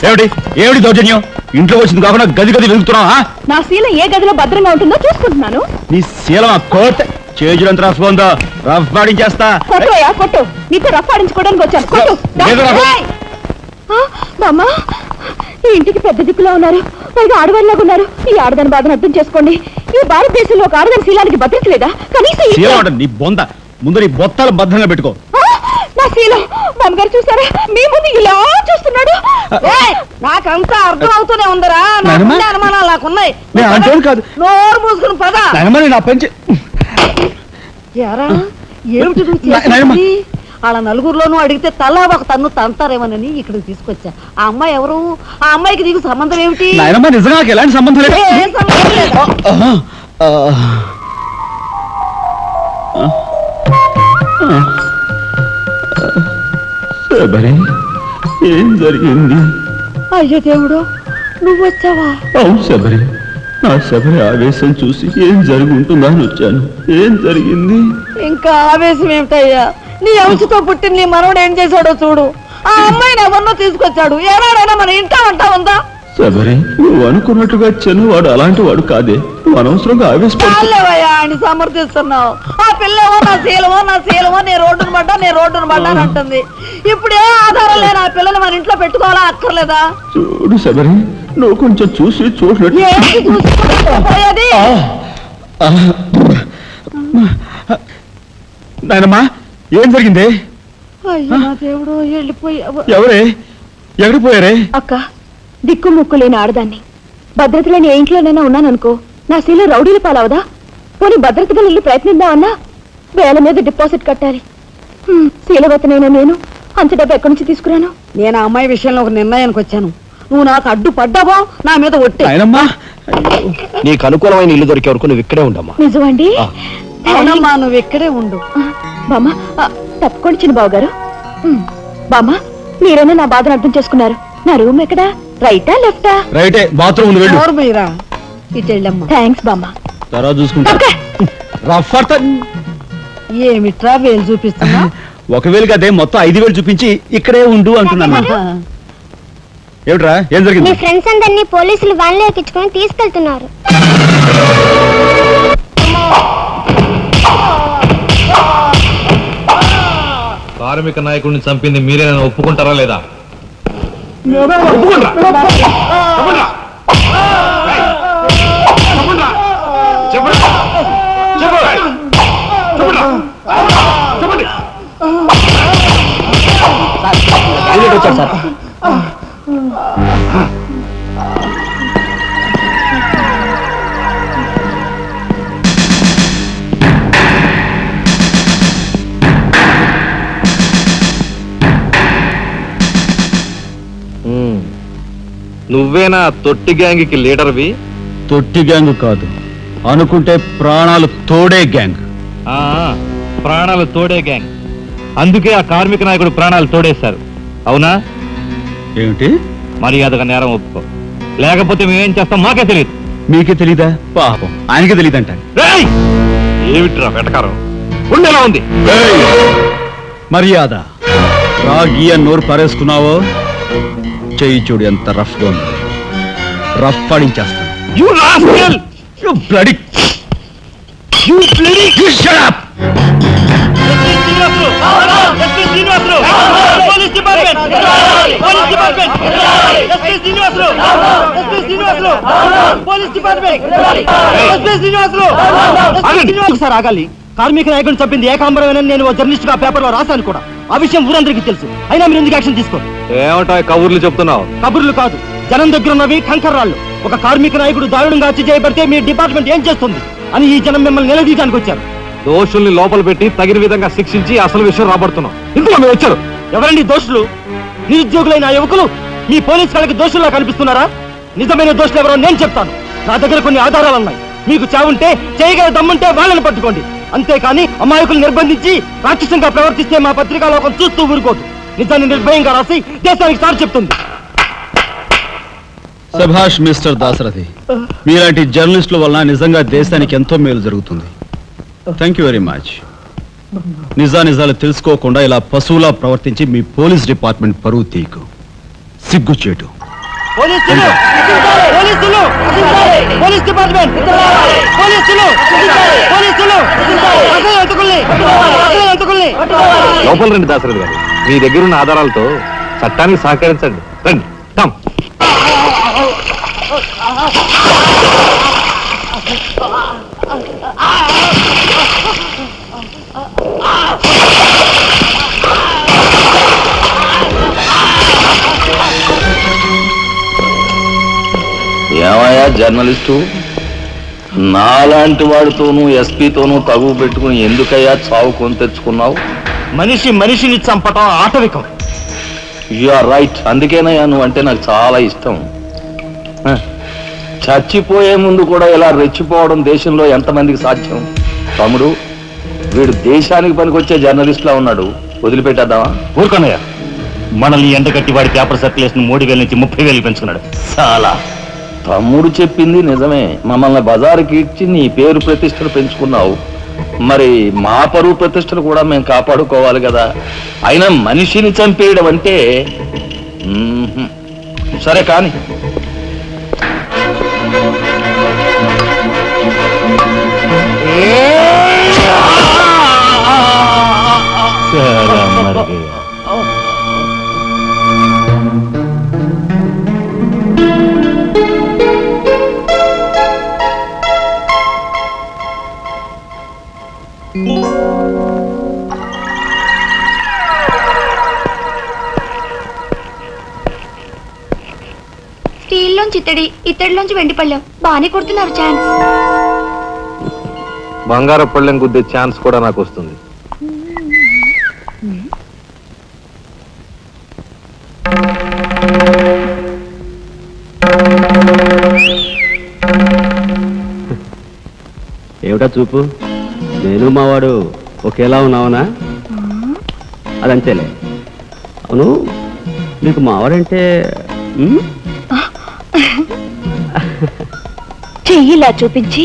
ఏమిటి ఏమిటి దౌర్జన్యం? ఇంట్లో వచ్చింది కాకుండా గది గది వెళ్తున్నావా? నా శీలం ఏ గదిలో భద్రంగా ఉంటుందో చూసుకుంటున్నాను. నీ శీలం కోట్ చేజులంత రఫ్ ఉందో, రఫ్ పాడించేస్తా. కొట్టుయా కొట్టు, నీతో రఫ్ ఆడించుకోవడానికి వచ్చాను. కొట్టు. లేదు రఫ్. బామ్మ, ఈ ఇంటికి పెద్ద దిక్కులో ఉన్నారు, పైగా ఆడవాళ్ళగా ఉన్నారు. ఈ ఆడదాని బాధను అర్థం చేసుకోండి. ఈ భారతదేశంలో ఒక ఆడదాని శీలానికి భద్రత లేదా? కనీసం శీలం అంటే నీ బొంద, ముందు నీ బొత్తాలు భద్రంగా పెట్టుకో. నా శీలం బామ్మగారు చూసారా? మీ ముందు ఇలా చూస్తున్నాడు. నాకంతా అర్థం అవుతూనే ఉందరా. అనుమానాలు నాకున్నాయి. నేను అంటోను కాదు. నోరు మూసుకుని పదా. నా పంచి ఎరా ఏమిటి నువ్వు చేసేది? వాళ్ళ నలుగురిలోనూ అడిగితే తలా ఒక తన్ను తంతారేమోనని ఇక్కడికి తీసుకొచ్చా. ఆ అమ్మాయి ఎవరు? ఆ అమ్మాయికి నీకు సంబంధం ఏమిటి? నాయనమ్మ, నిజంగా నాకు ఎలాంటి సంబంధం లేదు. ఏం సంబంధం లేదు. ఏం జరిగింది? అయ్యో దేవుడు, నువ్వు వచ్చావా? అవును శబరి, నా శబరి ఆవేశం చూసి ఏం జరుగుంటుందా అని వచ్చాను. ఏం జరిగింది? ఇంకా ఆవేశం ఏమిటయ్యా? నీ అంశతో పుట్టిన నీ మనవడు ఏం చేశాడో చూడు. ఆ అమ్మాయిని ఎవరినో తీసుకొచ్చాడు. ఏనాడైనా మన ఇంటా అంటా ఉందా? శబరి, నువ్వు అనుకున్నట్టుగా చిన్నవాడు అలాంటి వాడు కాదే. నువ్వు అనవసరంగా చాలేవయ్యా అని సమర్థిస్తున్నావు. ఆ పిల్లవో నా శీలమో నీ రోడ్డును పడ్డా అని అంటుంది. ఇప్పుడు ఏ ఆధారం లేని ఆ పిల్లని మన ఇంట్లో పెట్టుకోవాలా అక్కర్లేదా? చూడు శబరి, నువ్వు కొంచెం చూసి చూసినట్టు. ఏంటి చూసిపోయేది? నాయనమ్మా, ఏం జరిగింది? అయ్యో నా దేవుడు, వెళ్ళిపోయావు. ఎవరే? ఎక్కడికి పోయారే? అక్క, దిక్కు ముక్కు లేని ఆడదాన్ని, భద్రత లేని ఏ ఇంట్లోనైనా ఉన్నాననుకో, నా శీలం రౌడీల పాలవదా? పోనీ భద్రతగా ఇల్లు ప్రయత్నిద్దామన్నా వేల మీద డిపాజిట్ కట్టాలి. శీలవతనైనా నేను అంత డబ్బు ఎక్కడి నుంచి తీసుకురాను? నేను ఆ అమ్మాయి విషయంలో ఒక నిర్ణయానికి వచ్చాను. నువ్వు నాకు అడ్డు పడ్డావో నా మీద ఒట్టే. నాయనమ్మా, నీకు అనుకూలమైన ఇల్లు దొరికే వరకు నువ్వు ఇక్కడే ఉండమ్మా. నిజమండి? అవునమ్మా, నువ్వు ఇక్కడే ఉండు. బామ్మ, తప్పుకోండి చిన్న బాబు గారు. బామ్మ, మీరైనా నా బాధను అర్థం చేసుకున్నారు. నా రూమ్ ఎక్కడా? రైటా లెఫ్టా? రైటే, బాత్రూమ్ వెళ్ళు. ఎవరు మీరా? ఇటు వెళ్ళమ్మా. థ్యాంక్స్ బామ్మ. తర్వాత చూసుకుంటా. రఫ్ అడతా. ఏమిట్రా వేలు చూపిస్తున్నా? ఒకవేళ కదే మొత్తం 5,000 చూపించి ఇక్కడే ఉండు అంటున్నాను. ఏమిట్రా, ఏం జరిగింది? మీ ఫ్రెండ్స్ అందరినీ పోలీసులు వ్యాన్లో ఎక్కించుకొని తీసుకెళ్తున్నారు. కార్మిక నాయకుడిని చంపింది మీరేనా ఒప్పుకుంటారా లేదా? నువ్వేనా తొట్టి గ్యాంగ్కి లీడర్వి? తొట్టి గ్యాంగ్ కాదు, అనుకుంటే ప్రాణాలు తోడే గ్యాంగ్. ప్రాణాలు తోడే గ్యాంగ్. అందుకే ఆ కార్మిక నాయకుడు ప్రాణాలు తోడేశారు. అవునా? ఏమిటి? మర్యాదగా నేరం ఒప్పుకో, లేకపోతే మేమేం చేస్తాం మాకే తెలియదు. మీకే తెలీదా? పాపం ఆయనకే తెలియదంట. ఏమిట్రా వెటకారం? ఉండేలా ఉంది. మర్యాద రాగి అని నోరు పారేసుకున్నావో చెయ్యి చూడు ఎంత రఫ్ గా ఉంది. రఫ్ పాడించేస్తాను. You rascal! You bloody you shut up! Sir ఆగాలి. కార్మిక నాయకుడిని చంపింది ఏకాంబరమేనని నేను ఓ జర్నలిస్ట్ గా పేపర్ లో రాశాను కూడా. ఆ విషయం ఊరందరికీ తెలుసు. అయినా మీరు ఎందుకు యాక్షన్ తీసుకోండి? ఏమంటావు కబుర్లు చెప్తున్నావు? కబుర్లు కాదు, జనం దగ్గర ఉన్నవి కంకర్రాళ్ళు. ఒక కార్మిక నాయకుడు దారుణంగా హత్య చేయబడితే మీ డిపార్ట్మెంట్ ఏం చేస్తుంది అని ఈ జనం మిమ్మల్ని నిలదీయడానికి వచ్చారు. దోషుల్ని లోపల పెట్టి తగిన విధంగా శిక్షించి అసలు విషయం రాబడుతున్నాం. ఇందులో మీరు వచ్చారు. ఎవరండి దోషులు? నిరుద్యోగులైన ఆ యువకులు మీ పోలీస్ వాళ్ళకి దోషుల్లా కనిపిస్తున్నారా? నిజమైన దోషులు ఎవరో నేను చెప్తాను. నా దగ్గర కొన్ని ఆధారాలు ఉన్నాయి. మీకు చావుంటే చేయగల దమ్ముంటే వాళ్ళని పట్టుకోండి. అంతేకాని అమాయకులు నిర్బంధించి రాక్షసంగా ప్రవర్తిస్తే మా పత్రికా లోకం చూస్తూ ఊరుకోదు. నిజాన్ని నిర్భయంగా రాసి దేశానికి సార్ చెప్తుంది. సభాష్ మిస్టర్ దాశరథి, మీలాంటి జర్నలిస్టుల వలన నిజంగా దేశానికి ఎంతో మేలు జరుగుతుంది. Thank you very much. నిజాలు తెలుసుకోకుండా ఇలా పశువులా ప్రవర్తించి మీ పోలీస్ డిపార్ట్మెంట్ పరువు తీయకు. సిగ్గుచేటు. పోలీసులు! పోలీసులు! Police department! పోలీసులు! పోలీసులు! అసలు ఎంతకుల్ని! అసలు ఎంతకుల్ని! లోపల రండి దాశరథి గారు. మీ దగ్గర ఉన్న ఆధారాలతో చట్టానికి సహకరించండి. రండి, కమ్. ఏమయ్యా జర్నలిస్టు, నాలాంటి వాడితోనూ ఎస్పీతోనూ తగువ పెట్టుకుని ఎందుకయ్యా చావు కొని తెచ్చుకున్నావు? మనిషిని చంపటం ఆటవికం. You are right. అందుకేనయ్యా నువ్వు అంటే నాకు చాలా ఇష్టం. చచ్చిపోయే ముందు కూడా ఇలా రెచ్చిపోవడం దేశంలో ఎంతమందికి సాధ్యం? తమ్ముడు, వీడు దేశానికి పనికొచ్చే జర్నలిస్ట్లా ఉన్నాడు. వదిలిపెట్టేద్దామా? ఊరుకోనయ్యా, మనల్ని ఎండగట్టి వాడి పేపర్ సర్క్యులేషన్ 3,000 నుంచి 30,000 పెంచుకున్నాడు. చాలా. తమ్ముడు చెప్పింది నిజమే. మమ్మల్ని బజారుకి ఇచ్చి నీ పేరు ప్రతిష్టలు పెంచుకున్నావు. మరి మా పరువు ప్రతిష్టలు కూడా మేము కాపాడుకోవాలి కదా. అయినా మనిషిని చంపేయడం అంటే సరే కానీ. స్టీల్లోంచి ఇత్తడిలోంచి వెండి పళ్ళెం బాగానే కొడుతున్నారు ఛాన్స్. బంగారు పళ్ళెం గుద్దే ఛాన్స్ కూడా నాకు వస్తుంది. ఏమిటా చూపు? నేను మావాడు ఒకేలా ఉన్నావనా? అదంతేలే. అవును, నీకు మావాడంటే చెయ్యిలా చూపించి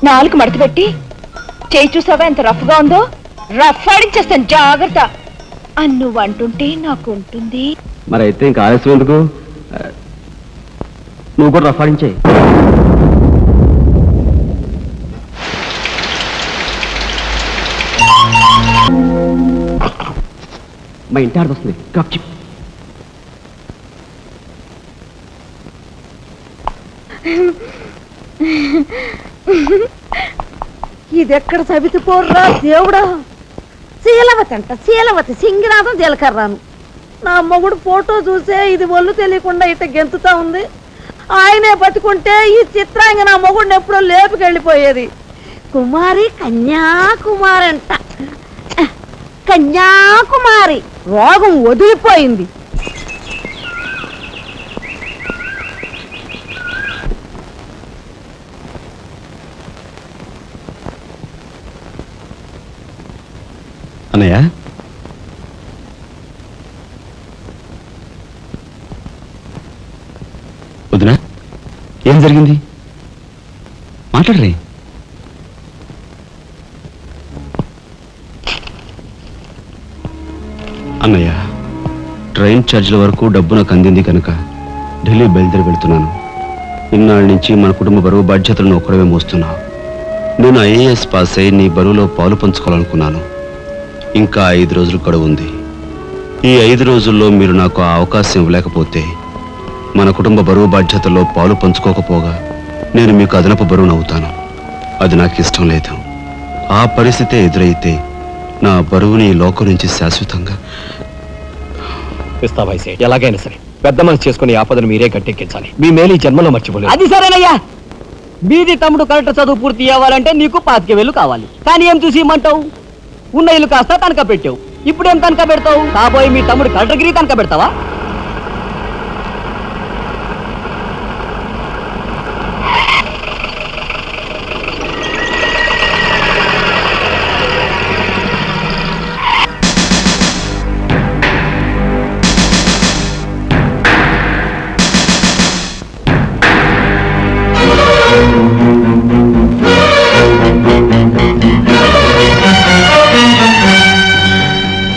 నాలుగు మడత పెట్టి చెయ్యి చూసావా ఎంత రఫ్ గా ఉందో? రఫ్ ఆడించేస్తాను, జాగ్రత్త. నువ్వు అంటుంటే నాకు ఉంటుంది. మరైతే ఇంకా ఆలస్యం ఎందుకు? నువ్వు కూడా రఫాడించే. మా ఇంటి ఆడదొస్తుంది. Cup chip. ఇదెక్కడ సవితిపోర్రా దేవుడా! శీలవతి అంట, శీలవతి సింగినాథం జీలకర్రాను. నా మొగుడు ఫోటో చూసే ఇది ఒళ్ళు తెలియకుండా ఇట గెంతుతా ఉంది. ఆయనే బతుకుంటే ఈ చిత్రాంగ నా మొగుడిని ఎప్పుడో లేపుకెళ్ళిపోయేది. కుమారి కన్యాకుమారి అంట, కన్యాకుమారి. రోగం వదిలిపోయింది. అన్నయ్య, వదినా, ఏం జరిగింది? మాట్లాడరే. అన్నయ్య, ట్రైన్ ఛార్జీల వరకు డబ్బు నాకు అందింది కనుక ఢిల్లీ బయలుదేరి వెళ్తున్నాను. ఇన్నాళ్ళ నుంచి మన కుటుంబ బరువు బాధ్యతలను ఒక్కడవే మోస్తున్నావు. నేను ఐఏఎస్ పాస్ అయి నీ బరువులో పాలు పంచుకోవాలనుకున్నాను. ఇంకా 5 రోజులు గడువు ఉంది. ఈ 5 రోజుల్లో మీరు నాకు ఆ అవకాశం ఇవ్వలేకపోతే మన కుటుంబ బరువు బాధ్యతల్లో పాలు పంచుకోకపోగా నేను మీకు అదనపు బరువునవుతాను. అది నాకు ఇష్టం లేదు. ఆ పరిస్థితే ఎదురైతే నా బరువుని ఈ లోకం నుంచి శాశ్వతంగా ఇస్తా వైసే, ఎలాగైనా సరే పెద్ద మనసు చేసుకుని ఆపదను మీరే గట్టెక్కించాలి. మీ మేలు ఈ జన్మలో మర్చిపోలేదు. అది సరేనయ్యా. బీది తమ్ముడు కరెక్ట్ చదువు పూర్తి అవ్వాలంటే నీకు 25,000 కావాలి. కానీ ఏం చూసి ఇమ్మంటావు? ఉన్న ఇల్లు కాస్త తనక పెట్టావు. ఇప్పుడేం తనక పెడతావు? కాబోయే మీ తమ్ముడు కలెక్టర్గిరి తనక పెడతావా?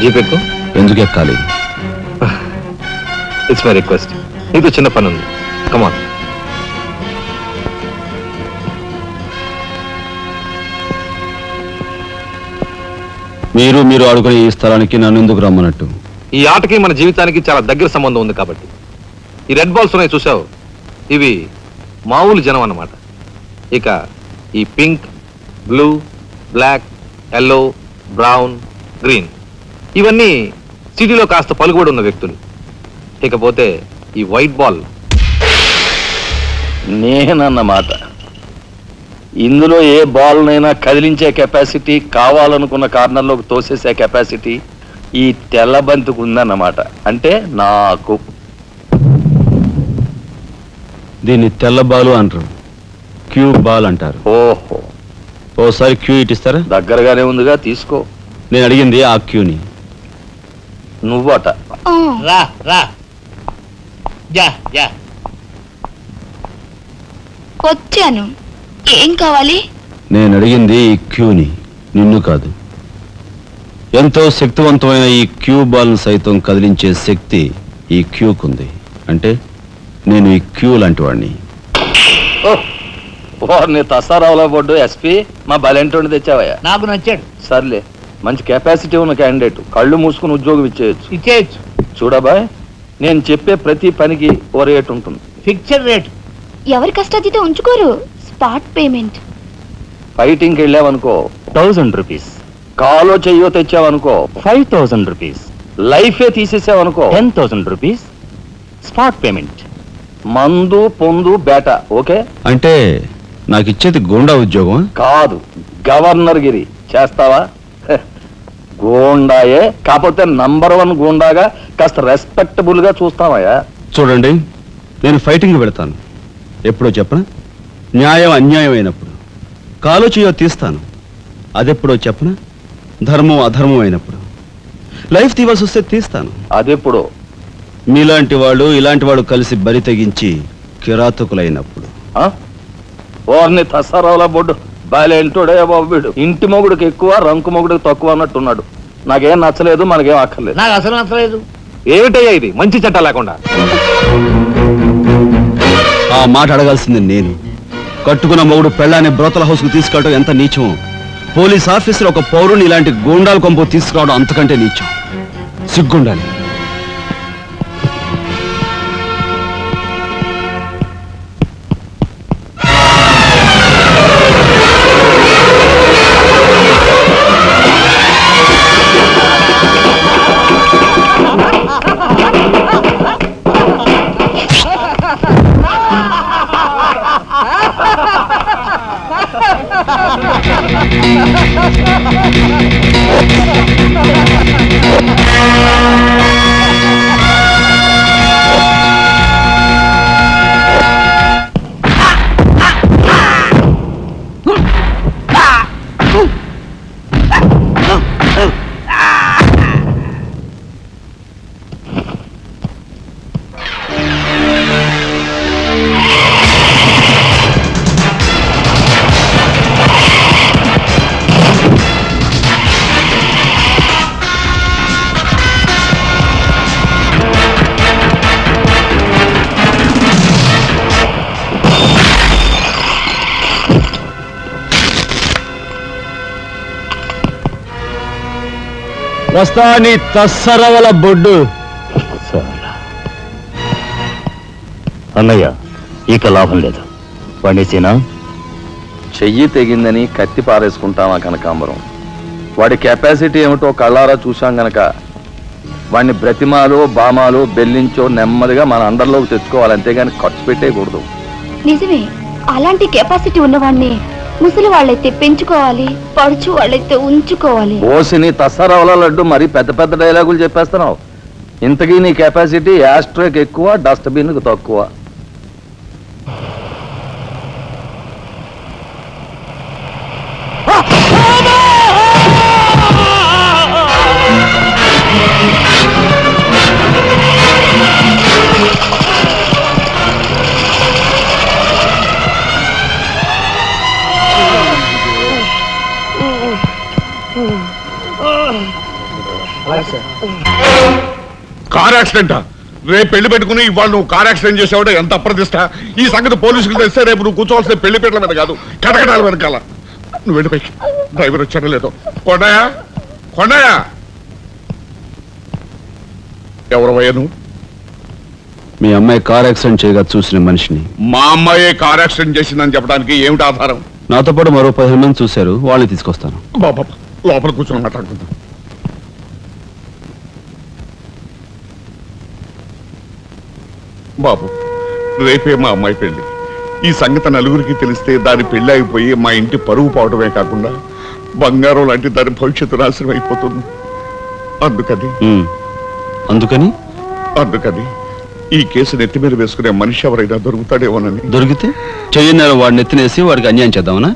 జీపెక్కు ఎందుకు ఎక్కాలి? It's my request. నీతో చిన్న పని ఉంది. కమాన్. మీరు ఆడుకునే ఈ స్థలానికి నన్ను ఎందుకు రమ్మన్నట్టు? ఈ ఆటకి మన జీవితానికి చాలా దగ్గర సంబంధం ఉంది కాబట్టి. ఈ రెడ్ బాల్స్ ఉన్నాయి చూసావు, ఇవి మామూలు జనం అన్నమాట. ఇక ఈ pink, blue, black, yellow, brown, green ఇవన్నీ సిటీలో కాస్త పలుకుబడి ఉన్న వ్యక్తులు. ఇకపోతే ఈ వైట్ బాల్ నేనన్నమాట. ఇందులో ఏ బాల్నైనా కదిలించే కెపాసిటీ, కావాలనుకున్న కార్నర్లోకి తోసేసే కెపాసిటీ ఈ తెల్ల బంతికి ఉందన్నమాట. అంటే నాకు. దీన్ని తెల్ల బాలు అంటారు, క్యూ బాల్ అంటారు. ఓహో, ఓసారి క్యూ ఇటిస్తారా? దగ్గరగానే ఉందిగా, తీసుకో. నేను అడిగింది ఆ క్యూని. నువ్వట. రా రా. Yeah yeah. వచ్చాను. ఏం కావాలి? నేను అడిగింది ఈ క్యూని, నిన్ను కాదు. ఎంతో శక్తివంతమైన ఈ క్యూ బాల్ను సైతం కదిలించే శక్తి ఈ క్యూకుంది. అంటే నేను ఈ క్యూ లాంటి వాడిని. నీ తసారావులో బొడ్డు ఎస్పీ మా బలెంటోని తెచ్చావయ్యా. నాకు నచ్చాడు. సర్లే, మంచి కెపాసిటీ ఉన్న క్యాండిడేట్. కళ్ళు మూసుకుని ఉద్యోగం ఇచ్చేయచ్చు. చూడబాయ్, నేను చెప్పే ప్రతి పనికి ఓ రేట్ ఉంటుంది. Fixed rate. ఎవరి కష్టాతీత ఉంచుకోరు. Spot payment. ఫైటింగ్కి వెళ్ళావనుకో 1000 రూపీస్. కాలో చెయ్యో తెచ్చావనుకో 5000 రూపీస్. లైఫే తీసేసావనుకో 10,000 రూపీస్. Spot payment. మందు పొందు బేట. ఓకే? అంటే నాకు ఇచ్చేది గూండా ఉద్యోగం కాదు, గవర్నర్ గిరి. చేస్తావా? గూండాయే, కాకపోతే నంబర్ 1 గూండాగా కాస్త రెస్పెక్టబుల్ గా చూస్తావయ్యా. చూడండి, నేను ఫైటింగ్ పెడతాను. ఎప్పుడో చెప్పనా? న్యాయం అన్యాయం అయినప్పుడు. కాలో చేయో తీస్తాను. అదెప్పుడో చెప్పనా? ధర్మం అధర్మం అయినప్పుడు. లైఫ్ తీవాల్సి వస్తే తీస్తాను. అదెప్పుడు? మీలాంటి వాళ్ళు ఇలాంటి వాడు కలిసి బరి తెగించి కిరాతకులైనప్పుడు. ఓర్ని తసారావుల బొడ్డు బాలేంటోడే బాబు వీడు. ఇంటి మొగుడికి ఎక్కువ, రంకు మొగుడికి తక్కువ అన్నట్టున్నాడు. నాకేం నచ్చలేదు, మనకేం అక్కర్లేదు. నాకు అసలు నచ్చలేదు. ఏమిటయ్యా ఇది మంచి చట్టం లేకుండా? ఆ మాట అడగాల్సింది నేను. కట్టుకున్న మొగుడు పెళ్ళాన్ని బ్రోతల హౌస్కు తీసుకెళ్ళడం ఎంత నీచమో, పోలీస్ ఆఫీసర్ ఒక పౌరుని ఇలాంటి గూండాల కొంపు తీసుకురావడం అంతకంటే నీచం. సిగ్గుండాలి. Ha ha ha ha! వస్తా నీ తస్సరవల బొడ్డు. అన్నయ్య ఇక లాభం లేదు. పండేసేనా? చెయ్యి తెగిందని కత్తి పారేసుకుంటామా కనకాంబరం? వాడి కెపాసిటీ ఏమిటో కళ్ళారా చూశాం గనక వాడిని బ్రతిమాలో బామాలో బెల్లించో నెమ్మదిగా మన అండర్లోకి తెచ్చుకోవాలి, అంతేగాని ఖర్చు పెట్టేయకూడదు. నిజమే, అలాంటి కెపాసిటీ ఉన్నవాడిని ముసలి వాళ్ళైతే పెంచుకోవాలి, పడుచు వాళ్ళైతే ఉంచుకోవాలి. ఓసిని తస్సరవల లడ్డు మరి పెద్ద పెద్ద డైలాగులు చెప్పేస్తున్నావు. ఇంతకీ నీ కెపాసిటీ యాస్ట్రేక్ ఎక్కువ, డస్ట్బిన్ తక్కువ. కార్ యాక్సిడెంటా? రేపు పెళ్లి పెట్టుకుని ఇవాళ నువ్వు కార్ యాక్సిడెంట్ చేసేవాడు ఎంత అప్రదిష్ట. ఈ సంగతి పోలీసులకు తెస్తే రేపు నువ్వు కూర్చోవాల్సిన పెళ్లి పీటల మీద కాదు, కటకటాల వెనకాల. నువ్వు వెళ్ళిపోయి డ్రైవర్ వచ్చాడో లేదో. కొండయా, కొండయా, ఎవరవయ్యా నువ్వు? మీ అమ్మాయి కార్ యాక్సిడెంట్ చేయగా చూసిన మనిషిని. మా అమ్మాయి కార్ యాక్సిడెంట్ చేసిందని చెప్పడానికి ఏమిటి ఆధారం? నాతో పాటు మరో 15 మంది చూశారు, వాళ్ళని తీసుకొస్తాను. బాబా లోపల కూర్చొని మాట్లాడుకుందాం. బాబు, రేపే మా అమ్మాయి పెళ్లి. ఈ సంగతి నలుగురికి తెలిస్తే దాని పెళ్లి అయిపోయి మా ఇంటి పరువు పోవడమే కాకుండా బంగారం లాంటి దాని భవిష్యత్తు నాశనం అయిపోతుంది. అందుకని ఈ కేసు నెత్తి మీద వేసుకునే మనిషి ఎవరైనా దొరుకుతాడేమోనని. దొరికితే చెయ్యన్నారు వాడిని ఎత్తినేసి వాడికి అన్యాయం చేద్దామనా?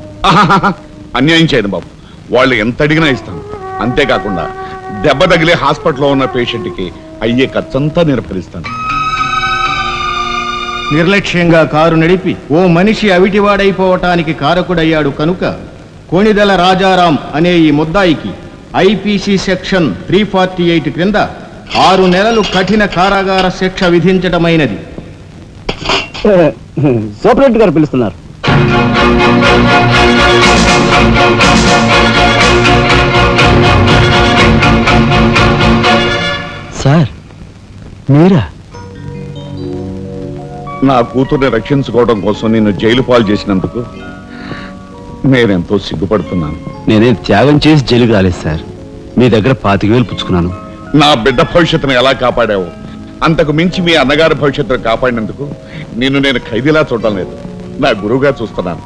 అన్యాయం చేయను బాబు, వాళ్ళు ఎంత అడిగినా ఇస్తాను. అంతేకాకుండా దెబ్బ తగిలే హాస్పిటల్లో ఉన్న పేషెంట్కి అయ్యే ఖర్చంతా నేను భరిస్తాను. నిర్లక్ష్యంగా కారు నడిపి ఓ మనిషి అవిటివాడైపోవటానికి కారకుడయ్యాడు కనుక కోణిదెల రాజారాం అనే ఈ ముద్దాయికి ఐపీసీ సెక్షన్ 348 క్రింద 6 నెలలు కఠిన కారాగార శిక్ష విధించటమైనది. సూపరింటెండెంట్ గారు పిలుస్తున్నారు. సార్ మీరా? నా కూతుర్ని రక్షించుకోవడం కోసం నిన్ను జైలు పాలు చేసినందుకు నేనెంతో సిగ్గుపడుతున్నాను. నేనేం త్యాగం చేసి జైలుకి రాలేదు సార్, మీ దగ్గర 25,000 పుచ్చుకున్నాను. నా బిడ్డ భవిష్యత్తును ఎలా కాపాడావు, అంతకు మించి మీ అన్నగారి భవిష్యత్తును కాపాడినందుకు నిన్ను నేను ఖైదీలా చూడడం లేదు, నా గురువుగా చూస్తున్నాను.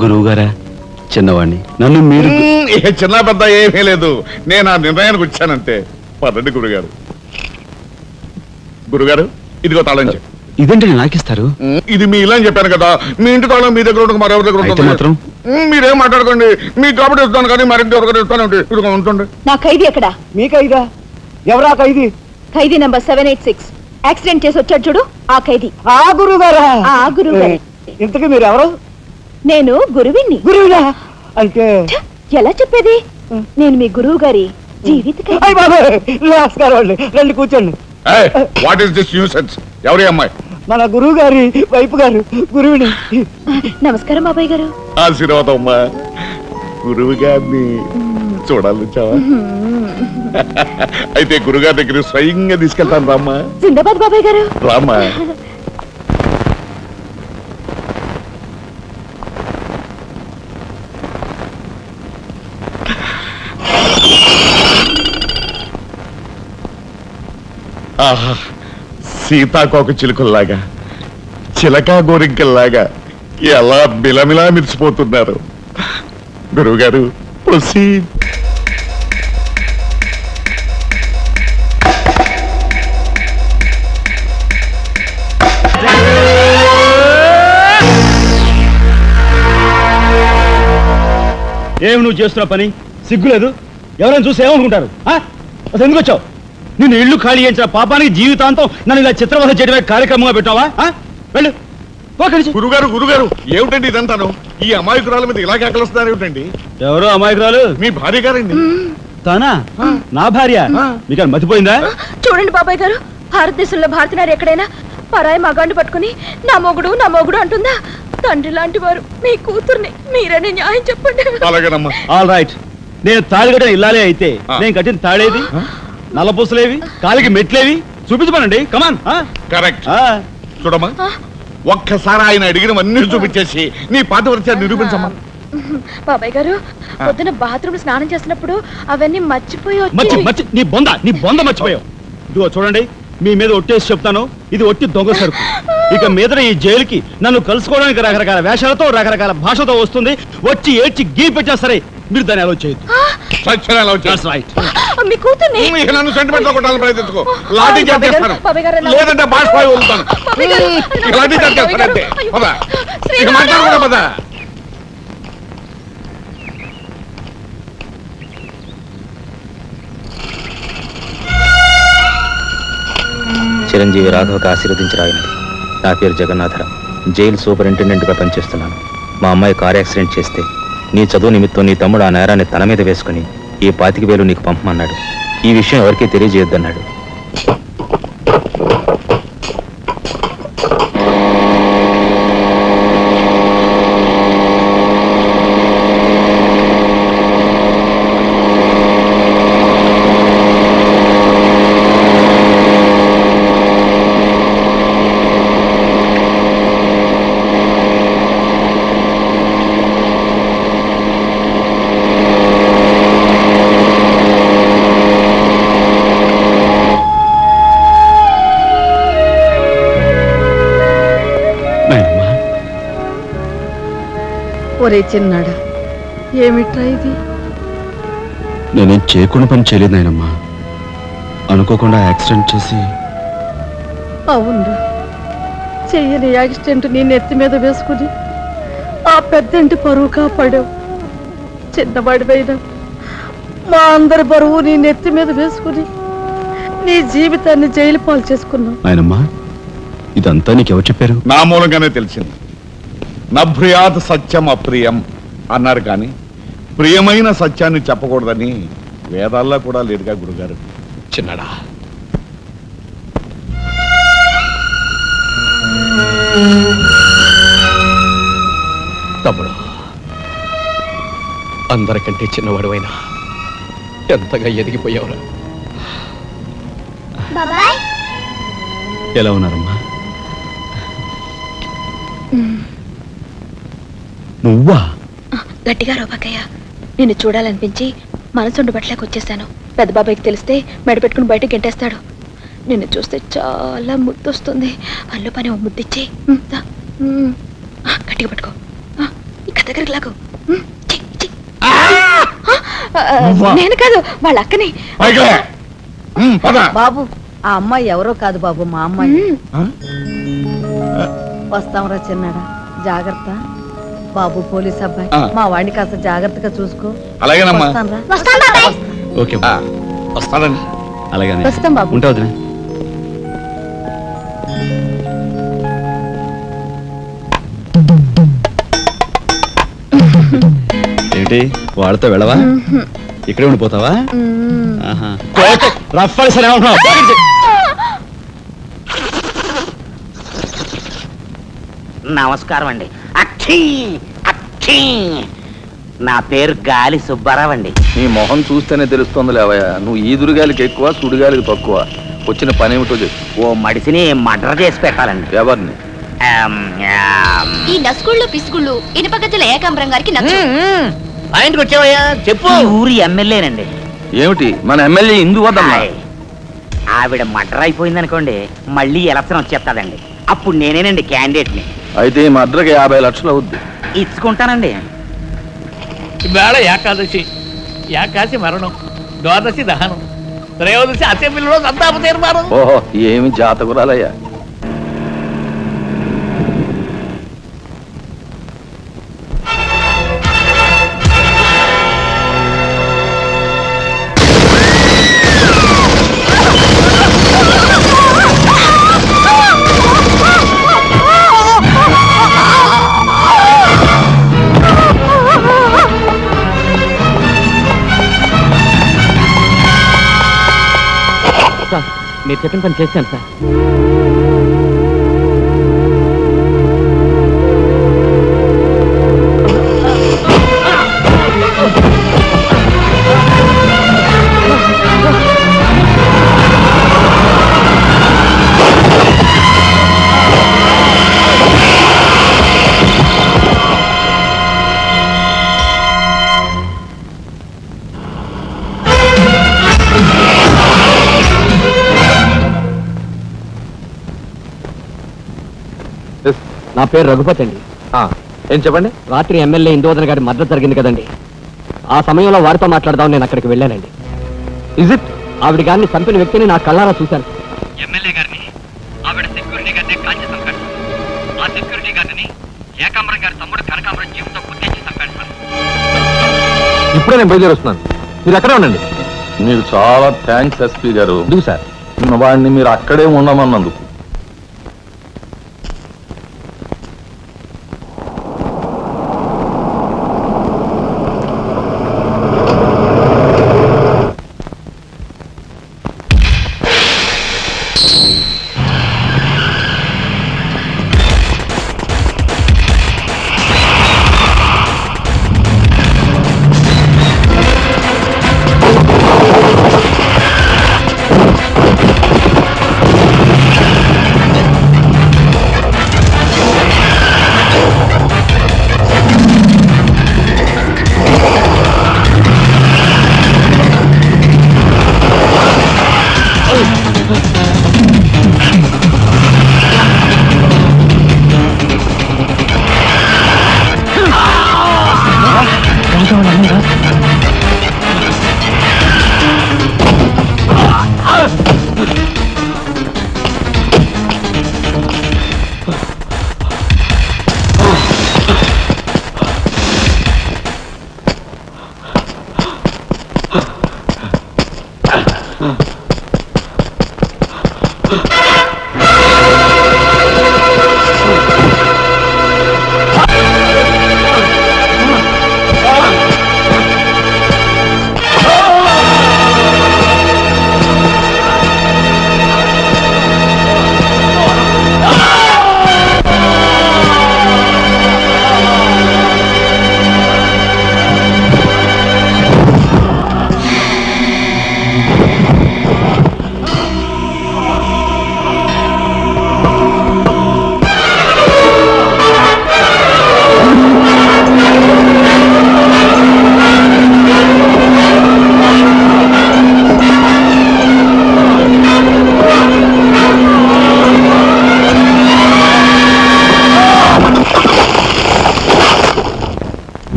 గురువుగారా? చిన్నవాణ్ణి, నన్ను మీరు చిన్న పెద్ద ఏమీ లేదు, నేను ఆ నిర్ణయానికి వచ్చానంతే. పదండి గురుగారు. ఇదిగో తాళం చెప్పు. ఇదేంటి నాకిస్తారు? ఇది మీ ఇలా అని చెప్పాను కదా, మీ ఇంటి తాళం మీ దగ్గర ఉండక మరెవరి దగ్గర ఉంటుంది మాత్రం? మీరేం మాట్లాడుకోండి, మీ కాబట్టి ఇస్తాను కానీ మరింటి ఎవరికైనా ఇస్తాను ఇదిగో ఉంటుంది. నా ఖైదీ ఎక్కడ? మీ ఖైదా? ఎవరా ఖైదీ? ఖైదీ నంబర్ 786 యాక్సిడెంట్ చేసి వచ్చాడు చూడు, ఆ ఖైదీ. ఆ గురువు గారా? ఆ గురువు గారే. ఇంతకీ మీరు ఎవరు? నేను గురువిని. గురువులా అంటే ఎలా చెప్పేది? నేను మీ గురువు గారి జీవిత రండి కూర్చోండి. What is this nuisance? ఎవరి అమ్మాయి? మన గురువు గారి వైపు గారు, గురువుని. నమస్కారం బాబాయ్ గారు. ఆశీర్వాదం అమ్మా. గురువు గారిని చూడాలి చావా? అయితే గురుగారి దగ్గర స్వయంగా తీసుకెళ్తాను రామ్మా. జిందాబాద్ బాబాయ్ గారు. రామ్మా. ఆహా, సీతాకోక చిలుకల్లాగా, చిలకా గోరింకల్లాగా ఎలా మిలమిలా మిరిసిపోతున్నారు. గురువుగారు ప్రొసీడ్. ఏమి నువ్వు చేస్తున్న పని? సిగ్గులేదు? ఎవరైనా చూసి ఏమనుకుంటారు? అసలు ఎందుకు వచ్చావు? నిన్ను ఇల్లు ఖాళీ చేయించిన పాపానికి జీవితాంతం నన్ను ఇలా చిత్రవధ చేయడమే కార్యక్రమంగా పెట్టావా? వెళ్ళు. గురుగారు ఏమిటండి ఇదంతాను? ఈ అమాయకురాల మీద ఇలా కేకలుస్తున్నారు ఏమిటండి? ఎవరు అమాయకురాలు? మీ భార్య గారండి. తానా? నా భార్య? మీకు మతిపోయిందా? చూడండి బాబాయ్ గారు, భారతదేశంలో భారతీయులు ఎక్కడైనా పరాయి మగాండు పట్టుకుని నా మొగుడు అంటుందా? తండ్రి లాంటి వారు మీ కూతుర్ని మీరనే న్యాయం చెప్పండి. అలాగేనమ్మా. ఆల్ రైట్, నేను తాళి కట్టిన ఇల్లాలే అయితే ఆ. నేను కట్టిన తాళేది నల్లపూసలేవి కాలికి మెట్లేవి చూపించమనండి కమాన్. కరెక్ట్. చూడమ్మా, ఒక్కసారి ఆయన అడిగినవన్నీ చూపించేసి నీ పాతివ్రత్యాన్ని నిరూపించమ్మా. బాబాయ్ గారు పొద్దున బాత్రూమ్ స్నానం చేసినప్పుడు అవన్నీ మర్చిపోయి మర్చి మర్చి నీ బొంద మర్చిపోయావు. ఇదిగో చూడండి, మీ మీద ఒట్టేసి చెప్తాను, ఇది ఒట్టి దొంగ సరుకు. ఇక మీద ఈ జైలుకి నన్ను కలుసుకోవడానికి రకరకాల వేషాలతో రకరకాల భాషతో వస్తుంది. వచ్చి ఏడ్చి గీ పెట్టా సరే మీరు దాన్ని అలో చేయొద్దు. సత్యం ఎలా వచ్చేది? That's right. మీ కూతుర్ని ఇక నన్ను సెంటిమెంట్ లో కొట్టాలని ప్రయత్నించుకో. లాఠీ చార్జ్ చేస్తాను, బాబాయ్ గారు, లేదంటే బాష్పాయి వదులుతాను. బాబాయ్ గారు, ఇక లాఠీ చార్జ్ చేస్తాను అంతే. అయ్యో. పద, ఇక మాట్లాడకూడదు. పద. చిరంజీవి రాఘవకు ఆశీర్వదించి రాయినది. నా పేరు జగన్నాథరావు, జైలు సూపరింటెండెంట్గా పనిచేస్తున్నాను. మా అమ్మాయి కారు యాక్సిడెంట్ చేస్తే నీ చదువు నిమిత్తం నీ తమ్ముడు ఆ నేరాన్ని తన మీద వేసుకుని ఈ 25,000 నీకు పంపమన్నాడు. ఈ విషయం ఎవరికీ తెలియజేయొద్దన్నాడు. ఒరే చిన్నాడా, ఏమిట్రా ఇది? నేనేం చేయకుండా పని చేయలేదు నాయనమ్మా. అనుకోకుండా యాక్సిడెంట్ చేసి. అవునరా, చెయ్యని యాక్సిడెంట్ నీ నెత్తి మీద వేసుకుని ఆ పెద్దంటి పరువు కాపాడావు. చిన్నవాడిపైన మా అందరి బరువు నీ నెత్తి మీద వేసుకుని నీ జీవితాన్ని జైలు పాలు చేసుకున్నావు. నాయనమ్మా, ఇదంతా నీకెవరు చెప్పారు? నా మూలంగానే తెలిసింది. నభ్రియాత్ సత్యం అప్రియం అన్నారు, కానీ ప్రియమైన సత్యాన్ని చెప్పకూడదని వేదాల్లో కూడా లేదుగా గురుగారు. చిన్నడా, తమ్ముడు, అందరికంటే చిన్నవాడువైనా ఎంతగా ఎదిగిపోయావురా. బాబాయ్ ఎలా ఉన్నారమ్మా? నువ్వా? గట్టిగా రోబకయ్య, నిన్ను చూడాలనిపించి మనసుండు బట్టలేక వచ్చేసాను. పెద్ద బాబాయ్కి తెలిస్తే మెడ పెట్టుకుని బయటకు గెంటేస్తాడు. నిన్ను చూస్తే చాలా ముద్దు వస్తుంది. అల్లు పని ఓ ముద్దిచ్చి గట్టిగా పట్టుకో. ఇక దగ్గరికి లాగు. నేను కాదు, వాళ్ళ అక్కని. బాబు, ఆ అమ్మాయి ఎవరో కాదు బాబు, మా అమ్మాయి. వస్తాంరా చిన్నాడా, జాగ్రత్త. బాబు పోలీస్ అబ్బాయి, మా వాడిని కాస్త జాగ్రత్తగా చూసుకో. అలాగేనమ్మా. వస్తానురా. వస్తాం బాబాయ్. ఓకే వస్తానండి. అలాగే వస్తాం బాబు. ఉంటా వదినా. ఏంటి వాళ్ళతో వెళ్ళవా? ఇక్కడే ఉండిపోతావా? ఆహా. రఫ్ సరే ఉంటున్నావు. నమస్కారం అండి. అక్షీ అక్షీ, నా పేరు గాలి సుబ్బారావు అండి. నీ మొహం చూస్తేనే తెలుస్తుంది లేవయ్యా, నువ్వు ఈదురుగాలికి ఎక్కువ సుడిగాలికి తక్కువ. వచ్చిన పని ఏమిటో చెప్పు. ఓ మడిసిని మర్డర్ చేసి పెట్టాలండి. ఎవరిని? ఈ నస్కుళ్ళు పిసుకుళ్ళు ఇనుపగజ్జల ఏకాంబరం గారికి నచ్చు. ఆయనకు వచ్చావయ్యా, చెప్పు. ఊరి ఎమ్మెల్యేనండి. ఏమిటి మన ఎమ్మెల్యే ఇందు వద్దమ్మా? ఆవిడ మర్డర్ అయిపోయింది అనుకోండి, మళ్ళీ ఎలక్షన్ వచ్చేస్తాదండి. అప్పుడు నేనేనండి క్యాండిడేట్ని. అయితే ఈ మద్రకి 50 లక్షలు అవుద్ది. ఇచ్చుకుంటానండి. ఇవాళ ఏకాదశి, ఏకాశి మరణం, ద్వాదశి దహనం, త్రయోదశి అసెంబ్లీలో సంతాప తీర్మానం. ఓహో, ఏమి జాతకురాలయ్యా. మీరు చెప్పిన పని చేశాను సార్. నా పేరు రఘుపతి అండి. ఏం చెప్పండి. రాత్రి ఎమ్మెల్యే ఇందువదన గారి మద్దతు జరిగింది కదండి, ఆ సమయంలో వారితో మాట్లాడదాం నేను అక్కడికి వెళ్ళానండి. Is it? ఆవిడ గారిని చంపిన వ్యక్తిని నా కళ్ళారా చూశాను. ఎమ్మెల్యే గారిని ఆవిడ సెక్యూరిటీ గారిని కాల్చి చంపాడు. ఆ సెక్యూరిటీ గారిని ఏకాంబరం గారి తమ్ముడు కనకాంబరం జీవితంతో గుర్తించి చంపాడు సార్. ఇప్పుడే నేను బయలుదేరి వస్తున్నాను, మీరు అక్కడే ఉండండి. మీకు చాలా థ్యాంక్స్ ఎస్పీ గారు. ఎందుకు సార్? వాడిని మీరు అక్కడే ఉండమన్నందుకు.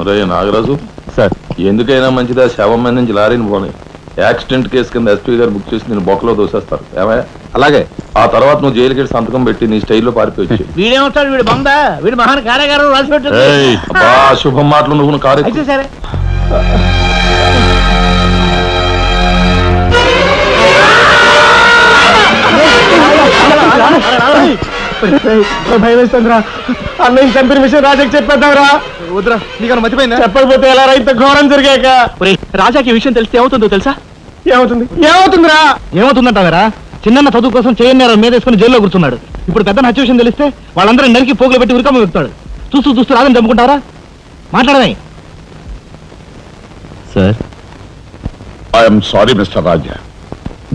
రే నాగరాజు సార్, ఎందుకైనా మంచిదా శవం మీద నుంచి లారీని పోనీ. యాక్సిడెంట్ కేసు కింద ఎస్పీ గారు బుక్ చేసి నేను బొక్కలో దోసేస్తారు. ఏమయ్యా? అలాగే. ఆ తర్వాత నువ్వు జైలుకి సంతకం పెట్టి నీ స్టైల్లో పారిపోయి. వీడేమవుతాడు? వీడు బంద, వీడు మహాన్ కార్యగారం రాసి పెట్టు. శుభం మాటలు నువ్వు కారు అయితే సరే. భయం వేస్తుందిరా. అన్నయ్య చంపిన విషయం రాజాకి చెప్పేద్దాంరా. వద్దురా, నీకన్నా మతిపోయిందా? చెప్పకపోతే ఎలా రా? ఇంత ఘోరం జరిగాక. రాజాకి ఈ విషయం తెలిస్తే ఏమవుతుందో తెలుసా? ఏమవుతుందిరా? ఏమవుతుందంటావరా? చిన్న చదువు కోసం చేయన్నారు మీద వేసుకుని జైల్లో కూర్చున్నాడు. ఇప్పుడు పెద్ద హత్య విషయం తెలిస్తే వాళ్ళందరూ నరికి పోగులు పెట్టి ఉరికమ్మ వెళ్తాడు. చూస్తూ చూస్తూ రాదని చంపుకుంటావరా? మాట్లాడమే. సార్, ఐఎమ్ సారీ మిస్టర్ రాజా.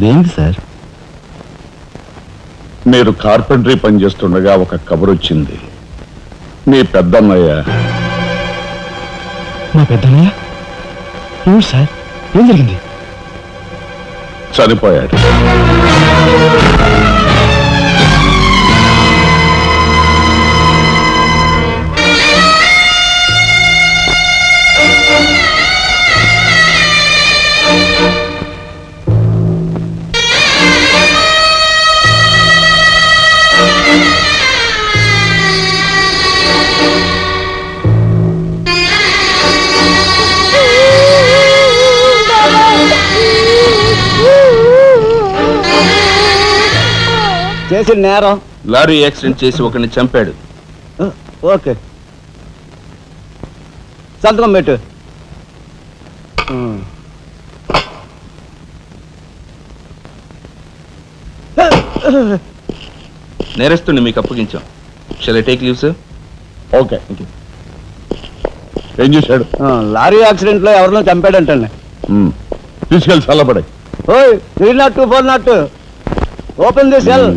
దేనికి సార్? మీరు కార్పెంటరీ పని చేస్తుండగా ఒక కబురు వచ్చింది. మీ పెద్దన్నయ్య. మా పెద్దన్నయ్య? ఏమిటి సార్, ఏం జరిగింది? చనిపోయాడు. చేసిన నేరం. లారీ యాక్సిడెంట్ చేసి ఒకరిని చంపాడు. ఓకే, సంతకం పెట్టు. నేరస్తుని మీకు అప్పగించాం. Shall I take leave sir? Okay. ఏం చేశాడు? లారీ యాక్సిడెంట్ లో ఎవరినో చంపాడంటండి. తీసుకెళ్ళి చల్లబడాయి. ఓయ్ 302 402 open the cell.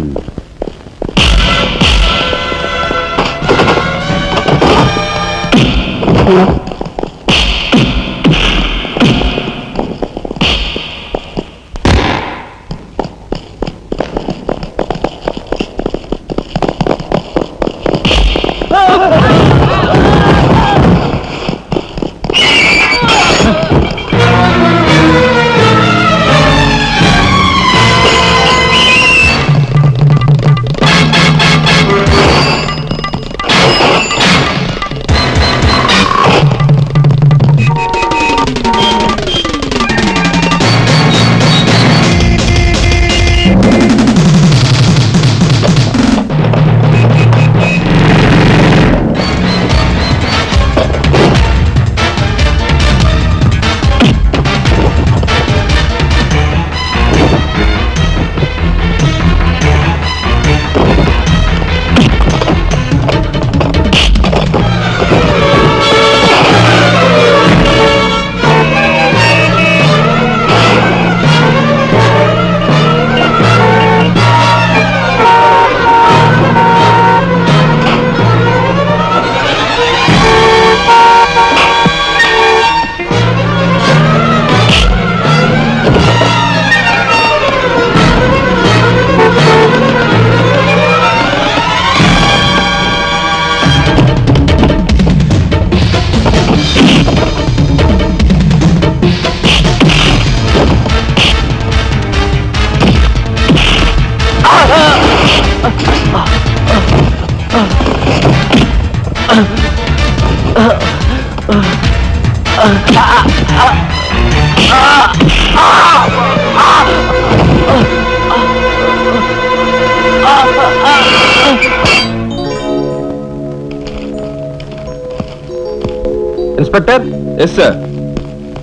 Inspector. Yes sir.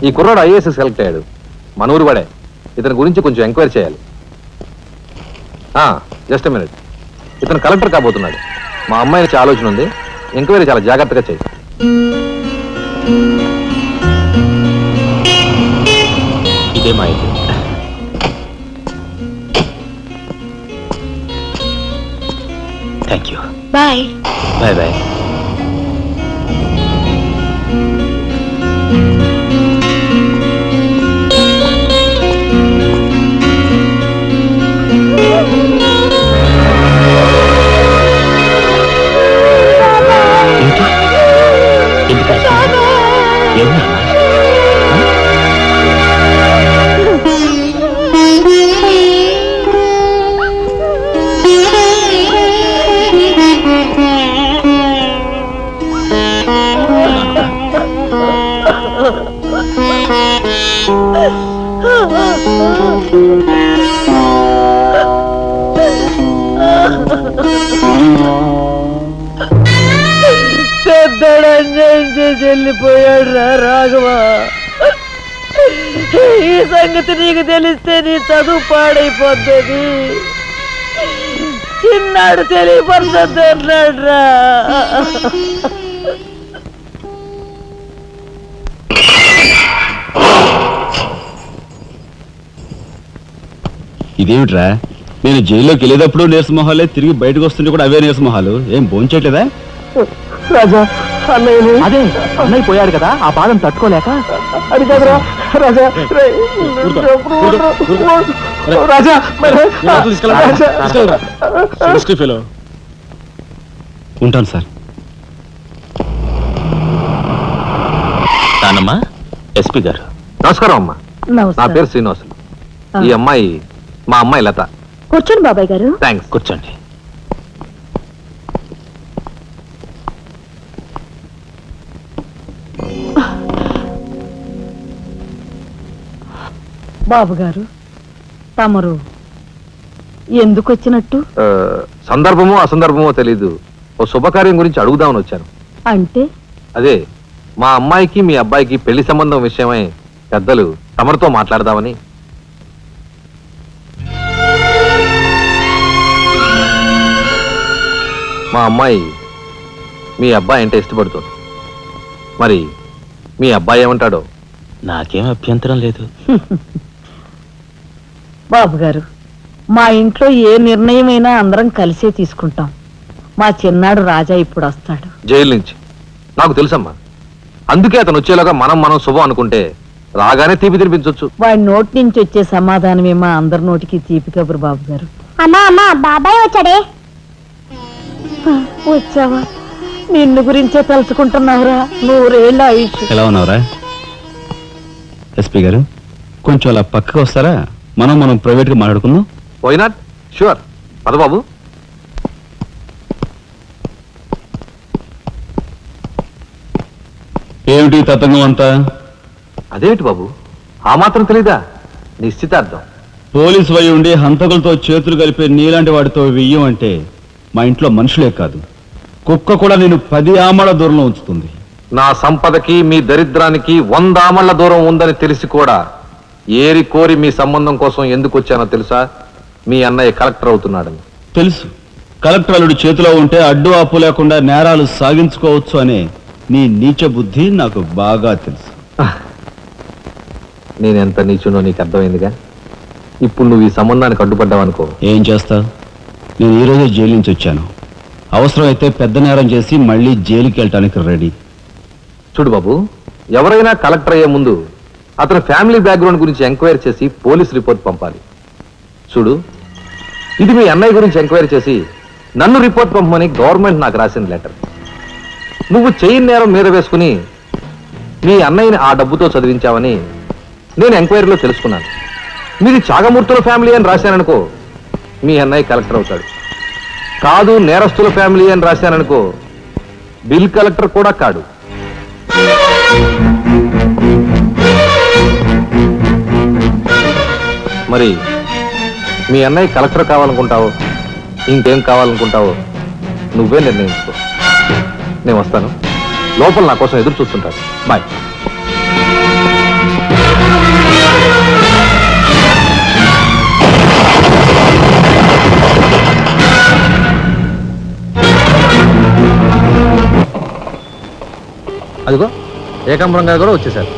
ఈ కుర్రాడు ఐఏఎస్ సెలెక్ట్ అయ్యాడు. మన ఊరు వాడే. ఇతని గురించి కొంచెం ఎంక్వైరీ చేయాలి. Just minute. ఇతను కలెక్టర్ కాబోతున్నాడు. మా అమ్మాయి నుంచి ఆలోచన ఉంది. ఎంక్వైరీ చాలా జాగ్రత్తగా చేయి. ఇదే మా అయితే. Thank you. Bye. Bye bye. చెల్లిపోయాడు రా రాఘవ. ఈ సంగతి నీకు తెలిస్తే నీ చదువు పాడైపోతుంది. చిన్నాడు తెలియపడుతుంది అన్నాడు రా. ఇదేమిట్రా, నేను జైల్లోకి వెళ్ళేటప్పుడు నీరసమొహాలే, తిరిగి బయటకు వస్తుంటే కూడా అవే నీరసమొహాలు. ఏం భోంచేయట్లేదా? రాజా అదే అన్నయ్య పోయాడు కదా, ఆ బాధను తట్టుకోలేక. అది కదరా రాజా. రాజా ఉంటాను సార్. నానమ్మా, ఎస్పీ గారు. నమస్కారం అమ్మా. నా పేరు శ్రీనివాసులు. ఈ అమ్మాయి మా అమ్మాయి లత. కూర్చోండి బాబాయ్ గారు. థ్యాంక్స్. కూర్చోండి. బాబు గారు, తమరు ఎందుకు వచ్చినట్టు? సందర్భమో అసందర్భమో తెలీదు. ఓ శుభకార్యం గురించి అడుగుదామని వచ్చాను. అంటే అదే, మా అమ్మాయికి మీ అబ్బాయికి పెళ్లి సంబంధం విషయమై పెద్దలు తమరితో మాట్లాడదామని. మా అమ్మాయి మీ అబ్బాయి అంటే ఇష్టపడుతుంది. మరి మీ అబ్బాయి ఏమంటాడో? నాకేం అభ్యంతరం లేదు. బాబు గారు, మా ఇంట్లో ఏ నిర్ణయమైనా అందరం కలిసే తీసుకుంటాం. మా చిన్నాడు రాజా ఇప్పుడు వస్తాడు జైలు నుంచి. నాకు తెలుసమ్మా, అందుకే అతను వచ్చేలాగా మనం శుభం అనుకుంటే రాగానే తీపి తినిపించవచ్చు. వాడి నోటి నుంచి వచ్చే సమాధానమే మా అందరి నోటికి తీపి కబురు. బాబు గారు, అమ్మా బాబాయ్ వచ్చాడే. వచ్చావా? నిన్ను గురించే తలుచుకుంటున్నావురా. 100 ఏళ్ళ ఆయుష్. ఎలా ఉన్నావురా ఎస్పీ గారు? కొంచెం అలా పక్కకు వస్తారా? మనం ప్రైవేట్గా మాట్లాడుకుందాం. Why not? షూర్. పద బాబు. ఏమిటి తతంగం అంతా? అదేమిటి బాబు, ఆ మాత్రం తెలీదా? నిశ్చితార్థం. పోలీసు వై ఉండి హంతకులతో చేతులు కలిపే నీలాంటి వాడితో వెయ్యం అంటే మా ఇంట్లో మనుషులే కాదు, కుక్క కూడా నేను 10 ఆమళ్ల దూరంలో ఉంచుతుంది. నా సంపదకి మీ దరిద్రానికి 100 ఆమళ్ల దూరం ఉందని తెలిసి కూడా ఏరి కోరి మీ సంబంధం కోసం ఎందుకు వచ్చానో తెలుసా? మీ అన్నయ్య కలెక్టర్ అవుతున్నాడని. తెలుసు. కలెక్టర్ అల్లుడు చేతిలో ఉంటే అడ్డు ఆపు లేకుండా నేరాలు సాగించుకోవచ్చు అనే నీ నీచ బుద్ధి నాకు బాగా తెలుసు. నేనెంత నీచునో నీకు అర్థమైందిగా. ఇప్పుడు నువ్వు ఈ సంబంధానికి అడ్డుపడ్డావనుకో, ఏం చేస్తావు? నేను ఈరోజే జైలు నుంచి వచ్చాను. అవసరమైతే పెద్ద నేరం చేసి మళ్ళీ జైలుకి వెళ్ళటానికి రెడీ. చూడు బాబు, ఎవరైనా కలెక్టర్ అయ్యే ముందు అతని ఫ్యామిలీ బ్యాక్గ్రౌండ్ గురించి ఎంక్వైరీ చేసి పోలీస్ రిపోర్ట్ పంపాలి. చూడు, ఇది మీ అన్నయ్య గురించి ఎంక్వైరీ చేసి నన్ను రిపోర్ట్ పంపమని గవర్నమెంట్ నాకు రాసిన లెటర్. నువ్వు చెయ్యి నేరం మీద వేసుకుని మీ అన్నయ్యని ఆ డబ్బుతో చదివించావని నేను ఎంక్వైరీలో తెలుసుకున్నాను. మీది త్యాగమూర్తుల ఫ్యామిలీ అని రాశాననుకో, మీ అన్నయ్య కలెక్టర్ అవుతాడు. కాదు నేరస్తుల ఫ్యామిలీ అని రాశాననుకో, బిల్ కలెక్టర్ కూడా కాడు. మరి మీ అన్నయ్య కలెక్టర్ కావాలనుకుంటావో ఇంకేం కావాలనుకుంటావో నువ్వే నిర్ణయించుకో. నేను వస్తాను. లోపల నా కోసం ఎదురు చూస్తుంటాను. బాయ్. అదిగో ఏకాంబరం గారు కూడా వచ్చేసారు.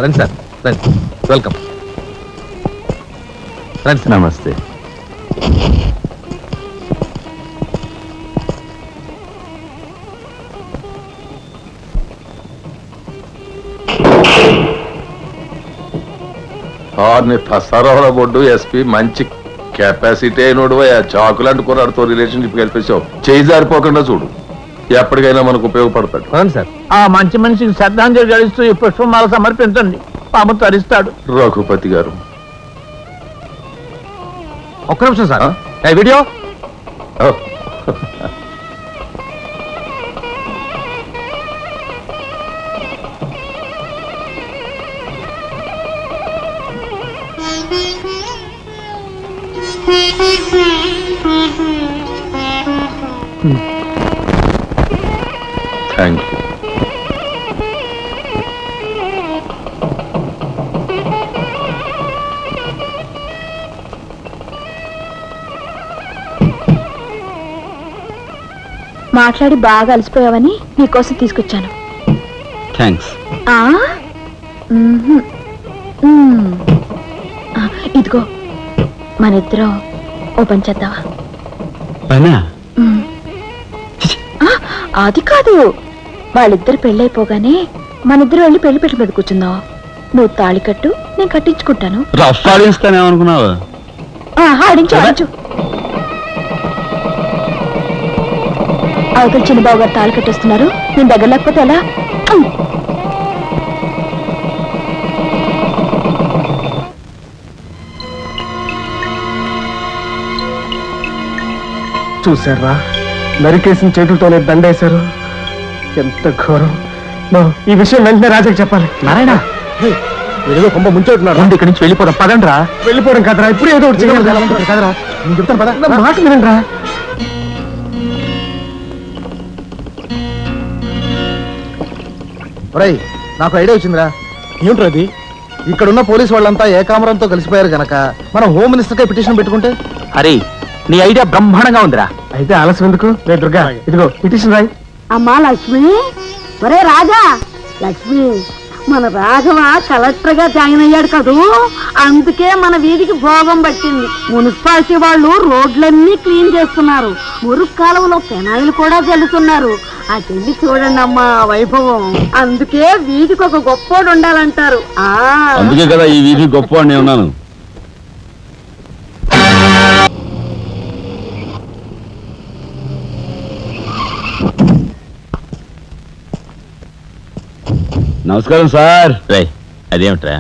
రండి సార్, రండి. వెల్కమ్. రండి సార్. నమస్తే. తసారావుల బొడ్డు ఎస్పీ మంచి కెపాసిటీ అయినోడు. చాకులాంటి కుర్రాడితో రిలేషన్షిప్ కలిపేసావు. చేయి జారిపోకుండా చూడు, ఎప్పటికైనా మనకు ఉపయోగపడతాడు. అవును సార్. ఆ మంచి మనిషికి శ్రద్ధాంజలి గడిస్తూ ఈ పుష్పమాల సమర్పించండి. పాము తరిస్తాడు. రఘుపతి గారు, ఒక్క నిమిషం సార్. Video thank you. మాట్లాడి బాగా అలసిపోయావని నీకోసం తీసుకొచ్చాను. థ్యాంక్స్. ఆ? ఇదిగో మన ఇద్దరం ఓ పని చేద్దావా? పైనా? అది కాదు, వాళ్ళిద్దరు పెళ్ళైపోగానే మనిద్దరు వెళ్ళి పెళ్లి పెట్టి మీద కూర్చుందాం. నువ్వు తాళి కట్టు, నేను కట్టించుకుంటాను. రఫ్ ఆడిస్తానేమనుకున్నావా? ఆడించు ఆడించు. అవతల చిన్నబాబు గారు తాళి కట్టేస్తున్నారు. నేను దగ్గర లేకపోతే ఎలా? చూసారా, నరికేసిన చేతులతోనే దండేశారు. ఎంత ఘోరం. ఈ విషయం వెంటనే రాజాకి చెప్పాలి. నారాయణ, ఏదో కొంప ముంచెట్టున్నారు. ఇక్కడి నుంచి వెళ్ళిపోదాం. పదండ్రా. వెళ్ళిపోవడం కదరా, ఇప్పుడు ఏదో ఒకటి చేయాలి కదరా. నేను చెప్తాను పద. నా మాట వినండిరా. ఒరేయ్, నాకు ఐడియా వచ్చిందిరా. ఏమిట్రా అది? ఇక్కడున్న పోలీసు వాళ్ళంతా ఏకామరంతో కలిసిపోయారు గనక మనం హోమ్ మినిస్టర్కే పిటిషన్ పెట్టుకుంటే. హరి, నీ ఐడియా బ్రహ్మాండంగా ఉందిరా. అయితే ఆలస్యం ఎందుకు? రే దుర్గా, ఇదిగో పిటిషన్ రాయి. అమ్మా లక్ష్మి, ఒరే రాజా, లక్ష్మి, మన రాఘవ కలెక్టర్ గా జాయిన్ అయ్యాడు కదూ, అందుకే మన వీధికి భోగం పట్టింది. మున్సిపాలిటీ వాళ్ళు రోడ్లన్నీ క్లీన్ చేస్తున్నారు, మురుగు కాలువలో పెనాయిలు కూడా చల్లుతున్నారు. అటెళ్ళి చూడండి అమ్మా వైభవం. అందుకే వీధికి ఒక గొప్పోడు ఉండాలంటారు. అందుకే కదా ఈ వీధి గొప్పవాడిని ఉన్నాను. నమస్కారం సార్. రే అదేమిట్రా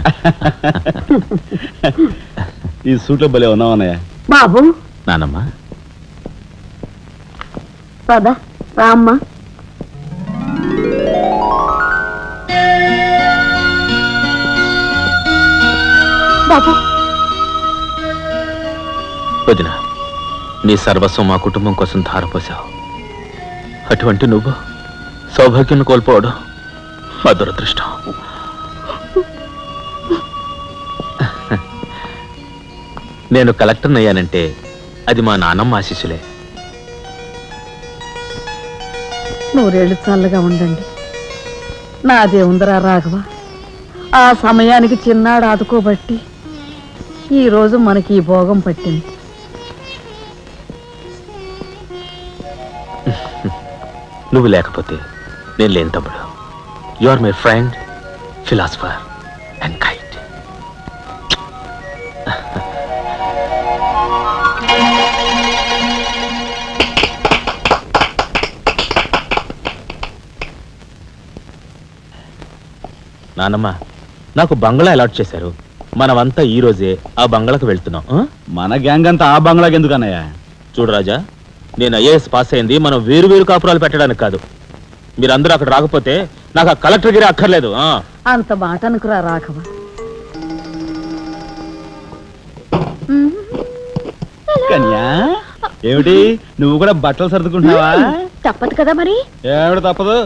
ఈ సూట్లో భలే ఉన్నావన్నయ్య. బాబు నానమ్మ, పద రామ్మ. బాబు వదిన, నీ సర్వస్వం మా కుటుంబం కోసం ధారపోసావు. అటువంటి నువ్వు సౌభాగ్యం కోల్పోవడం మా దురదృష్టం. నేను కలెక్టర్ అయ్యానంటే అది మా నాన్నమ్మ ఆశీస్సులే. నూరేళ్ళు చల్లగా ఉండండి. నాదే ఉందరా రాఘవ, ఆ సమయానికి చిన్నాడు ఆదుకోబట్టి ఈరోజు మనకి ఈ భోగం పట్టింది. నువ్వు లేకపోతే నేను లేని తమ్ముడు. You are my friend, philosopher and guide. నానమ్మ, నాకు బంగ్లా అలాట్ చేశారు. మనమంతా ఈ రోజే ఆ బంగ్లాకు వెళ్తున్నాం. మన గ్యాంగ్ అంతా ఆ బంగ్లాకి ఎందుకు అన్నయ్య? చూడు రాజా, నేను ఐఏఎస్ పాస్ అయింది మనం వేరు వేరు కాపురాలు పెట్టడానికి కాదు. మీరందరూ అక్కడ రాకపోతే నాకు ఆ కలెక్టర్ గిరి అక్కర్లేదు. అంత మాట అనుకురా రాఘవ. కన్యా, ఏమిటి నువ్వు కూడా బట్టలు సర్దుకుంటున్నావా? తప్పదు కదా మరి. ఏమిటి తప్పదు?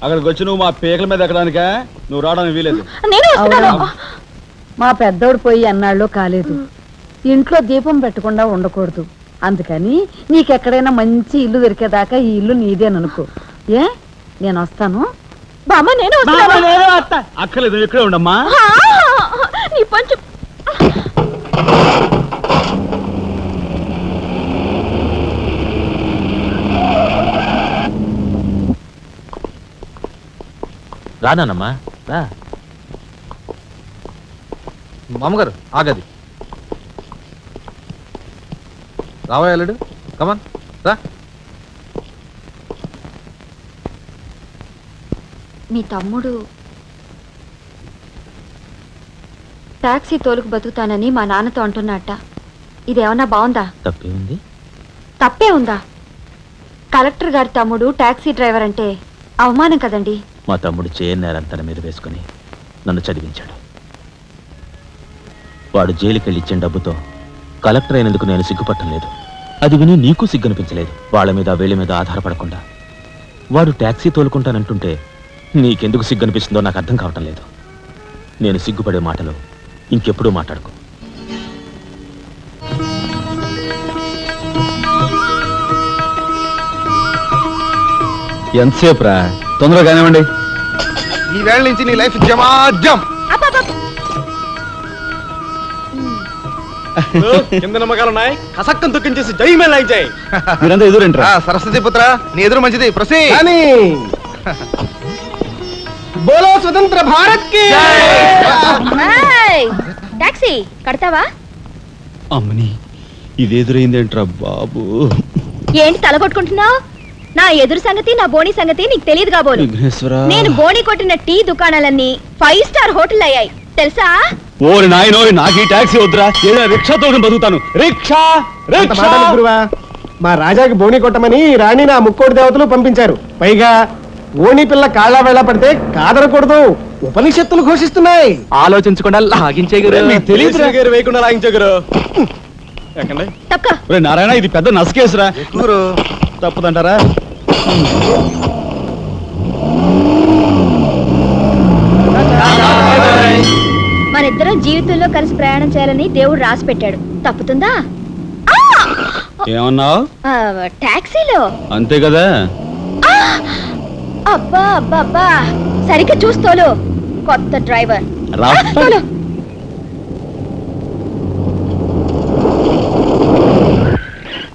అక్కడికి వచ్చి నువ్వు మా పీకల మీద ఎక్కడానికా? నువ్వు రావడానికి వీలేదు. మా పెద్దోడు పోయి అన్నాళ్ళు కాలేదు. ఇంట్లో దీపం పెట్టకుండా ఉండకూడదు. అందుకని నీకెక్కడైనా మంచి ఇల్లు దొరికేదాకా ఈ ఇల్లు నీదేననుకో. ఏ నేను వస్తాను. బామ్మ నేను అక్కర్లేదు, నువ్వు ఇక్కడే ఉండమ్మా. నీ పంచు రానమ్మా రా. మామగారు ఆగది రావాయలుడు, కమాన్ రా. మీ తమ్ముడు టాక్సీ తోలుకు బతుకుతానని మా నాన్నతో అంటున్నట్ట. ఇదేమన్నా బాగుందా? తప్పే ఉంది. తప్పే ఉందా? కలెక్టర్ గారి తమ్ముడు టాక్సీ డ్రైవర్ అంటే అవమానం కదండి. మా తమ్ముడు చేయన్నారని తన మీద వేసుకుని నన్ను చదివించాడు. వాడు జైలుకెళ్ళి ఇచ్చిన డబ్బుతో కలెక్టర్ అయినందుకు నేను సిగ్గుపట్టం లేదు. అది విని నీకు సిగ్గనిపించలేదు. వాళ్ళ మీద వీళ్ళ మీద ఆధారపడకుండా వాడు ట్యాక్సీ తోలుకుంటానంటుంటే నీకెందుకు సిగ్గనిపిస్తుందో నాకు అర్థం కావటం లేదు. నేను సిగ్గుపడే మాటలు ఇంకెప్పుడూ మాట్లాడుకో. ఎంతసేపు రా? తొందరగా కానివ్వండి. ఈ వేళ నుంచి నీ లైఫ్ జమాజం. కింద నమ్మకాలు ఉన్నాయి. కసక్కం తొక్కించేసి జై మేళ జై. మీరంతా ఎదురేంట్రా? సరస్వతి పుత్ర, నీ ఎదురు మంచిది. ప్రసీ బోలో స్వతంత్ర భారత్ కి టాక్సీ కడతావా? అమ్మని ఇదేదురైందేంట్రా బాబు? ఏంటి తల కొట్టుకుంటున్నావు? నా ఎదురు సంగతి నా బోని సంగతి నీకు తెలియదు కాబోలు. విఘ్నేశ్వరా, నేను బోని కొట్టిన టీ దుకాణాలన్నీ 5 స్టార్ హోటల్ అయ్యాయి తెలుసా? ఓరి నాయనో, నాకు ఈ టాక్సీ వద్దురా. ఏదైనా రిక్షాతో బతుకుతాను. Rickshaw rickshaw. గురువా, మా రాజాకి బోని కొట్టమని రాణి నా ముక్కోటి దేవతలు పంపించారు. పైగా ఓణి పిల్ల కాళ్ళ వేళ పడితే కాదరకూడదు, ఉపనిషత్తులు ఘోషిస్తున్నాయి. ఆలోచించకుండా లాగించే తెలియదు వేయకుండా లాగించగరు. నారాయణ, ఇది పెద్ద నసకేసురా. తప్పదంటారా? మనిద్దరం జీవితంలో కలిసి ప్రయాణం చేయాలని దేవుడు రాసి పెట్టాడు. తప్పుతుందా? ఏమన్నావు? టాక్సీలో. అంతే కదా. అబ్బా అబ్బా అబ్బా, సరిగ్గా చూస్తోలు. కొత్త డ్రైవర్. తోలు.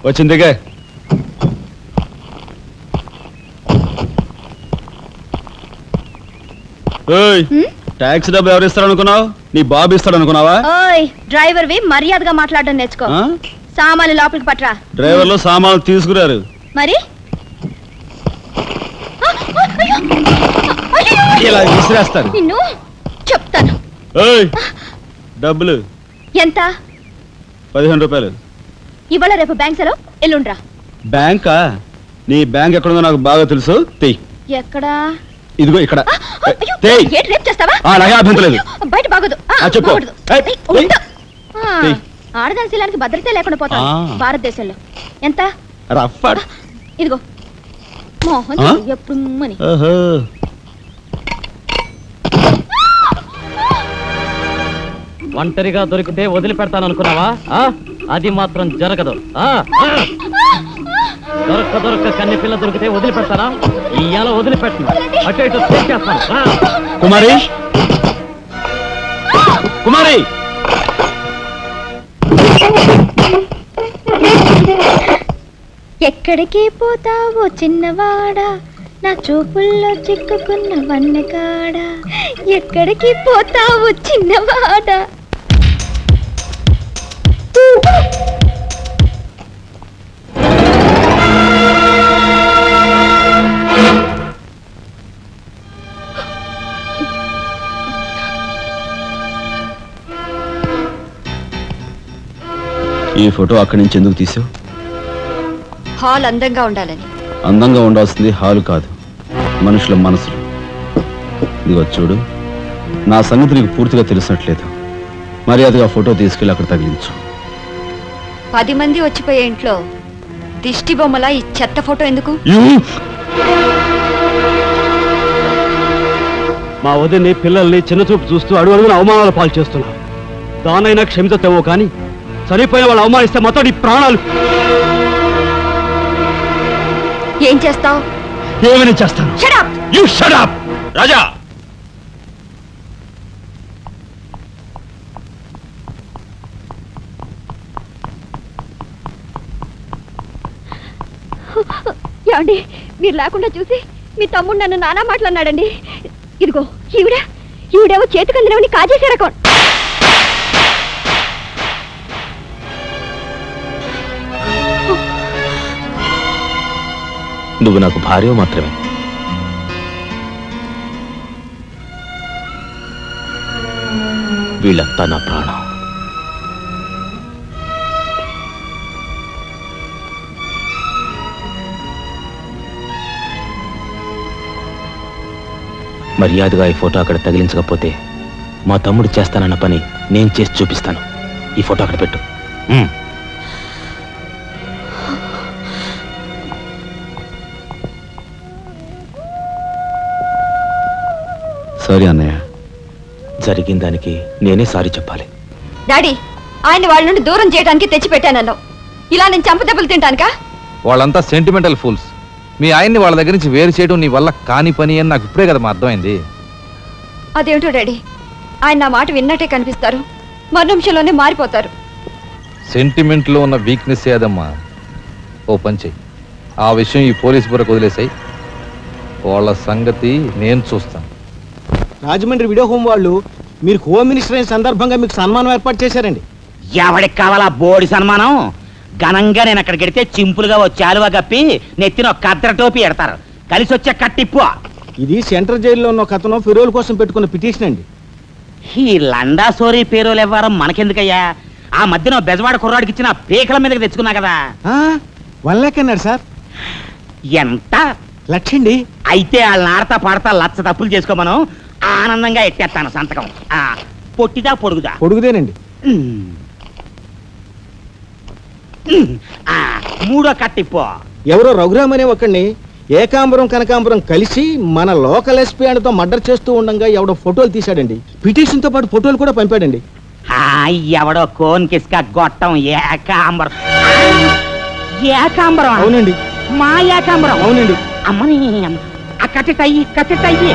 వచ్చిందిగా. ట్యాక్సీ డబ్బు ఎవరు ఇస్తారు అనుకున్నావు? నీ బాబు ఇస్తాడు అనుకున్నావా? ఓయ్ డ్రైవర్ వి మర్యాదగా మాట్లాడడం నేర్చుకో. సామాన్లు లోపలికి పట్రా. డ్రైవర్లు సామాన్లు తీసుకురారు. మరి ఇలా విసిరేస్తారు. నిన్ను చెప్తాను. డబ్బులు ఎంత? 15 రూపాయలు. ఇవాళ రేపు బ్యాంక్ సెలవు, ఎల్లుండ్రా. బ్యాంకా? నీ బ్యాంక్ ఎక్కడుందో నాకు బాగా తెలుసు. తెయ్. ఎక్కడా? ఇదిగో ఇక్కడ. రేపు చేస్తావా? అలాగే అభ్యంతరం లేదు. బయట బాగోదు. చెప్పు. ఆడదాని శీలానికి భద్రత లేకుండా పోతాం భారతదేశంలో. ఎంత? ఇదిగో మోహన్ ఎప్పుడు మని. ఒంటరిగా దొరికితే వదిలిపెడతాను అనుకున్నావా? అది మాత్రం జరగదు. దొరక్క కన్ని పిల్ల దొరికితే వదిలిపెడతానా? ఇయ్యాల వదిలిపెట్టను. అటు ఇటు చేస్తాను. కుమారి, కుమారి, ఎక్కడికి పోతావో చిన్నవాడా, నా చూపుల్లో చిక్కుకున్న వన్నెకాడా. ఎక్కడికి పోతావో చిన్నవాడా. ఈ ఫోటో అక్కడి నుంచి ఎందుకు తీసావు? హాల్ అందంగా ఉండాలని. అందంగా ఉండాల్సింది హాలు కాదు, మనుషుల మనసులు. ఇదిగో చూడు, నా సంగతి నీకు పూర్తిగా తెలిసినట్లేదు. మర్యాదగా ఫోటో తీసుకెళ్ళి అక్కడ తగిలించు. 10 మంది వచ్చిపోయే ఇంట్లో దిష్టి బొమ్మల ఈ చెత్త ఫోటో ఎందుకు? మా వదిని పిల్లల్ని చిన్న చూపు చూస్తూ అడుగున అవమానాలు పాలు చేస్తున్నావు. దానైనా క్షమితేవో కానీ చనిపోయిన వాళ్ళు అవమానిస్తే మొత్తం నీ ప్రాణాలు. ఏం చేస్తావు? ఏమైనా చేస్తాను. You shut up! రాజా, ఏమండి, మీరు లేకుండా చూసి మీ తమ్ముడు నన్ను నానా మాట్లాడినాడండి. ఇదిగో ఈవిడేమో చేతికందినవని కాజేసే రకం. నువ్వు నాకు భార్య మాత్రమే. వీళ్ళంతా నా ప్రాణం. మర్యాదగా ఈ ఫోటో అక్కడ తగిలించకపోతే మా తమ్ముడు చేస్తానన్న పని నేను చేసి చూపిస్తాను. ఈ ఫోటో అక్కడ పెట్టు. సారీ అన్నయ్య. జరిగిన దానికి నేనే సారీ చెప్పాలి. డాడీ, ఆయన వాళ్ళ నుండి దూరం చేయడానికి తెచ్చిపెట్టానన్నావు. ఇలా నేను చంపదెబ్బలు తింటానుకా? వాళ్ళంతా సెంటిమెంటల్ ఫూల్స్. మీ ఆయన్ని వాళ్ళ దగ్గర నుంచి వేరు చేయడం నీ వల్ల కాని పని అని నాకు ఇప్పుడే కదా అర్థమైంది. అదేమిటో డాడీ, ఆయన నా మాట విన్నట్టే కనిపిస్తారు, మరు నిమిషంలోనే మారిపోతారు. సెంటిమెంట్లో ఉన్న వీక్నెస్ ఏదమ్మా. ఓ పని చెయ్యి, ఆ విషయం ఈ పోలీస్ బుర్రకు వదిలేసాయి. వాళ్ళ సంగతి నేను చూస్తాను. రాజమండ్రి వీడియో హోమ్ వాళ్ళు మీరు హోమ్ మినిస్టర్ అయిన సందర్భంగా మీకు సన్మానం ఏర్పాటు చేశారండి. ఎవడికి కావాలా బోడి సన్మానం? ఘనంగా నేను అక్కడికి వెడితే చింపులుగా వచ్చి ఆలువ కప్పి నెత్తిన ఒక కద్దర టోపీ ఎడతారు. కలిసి వచ్చే కట్టిప్పు. ఇది సెంట్రల్ జైల్లో ఉన్న ఒక అతను ఫిరోల్ కోసం పెట్టుకున్న పిటిషన్ అండి. ఈ లండా సోరీ పేరోలు ఇవ్వడం మనకెందుకయ్యా? ఆ మధ్యన బెజవాడ కుర్రాడికి ఇచ్చిన పీకల మీదకి తెచ్చుకున్నా కదా. 1 లక్ష అన్నాడు సార్. ఎంత? 1 లక్ష అండి. అయితే వాళ్ళని ఆడతా పాడతా లచ్చ తప్పులు చేసుకోమను. ఆనందంగా ఎట్టేస్తాను సంతకం. పొట్టిదా పొడుగుదా? పొడుగుదేనండి. మూడో కట్టిపో. ఎవరో రఘురామ్ అనే ఒకడిని ఏకాంబరం కనకాంబరం కలిసి మన లోకల్ ఎస్పీ అండ్తో మర్డర్ చేస్తూ ఉండగా ఎవడో ఫోటోలు తీశాడండి. పిటిషన్ తో పాటు ఫోటోలు కూడా పంపాడండి. ఎవడో కోన్ కిస్క గొట్టం ఏకాంబరం. ఏకాంబరం అవునండి. మా ఏకాంబరం అవునండి. అమ్మని ఆ కట్టెటయ్యి కట్టెటయ్యి.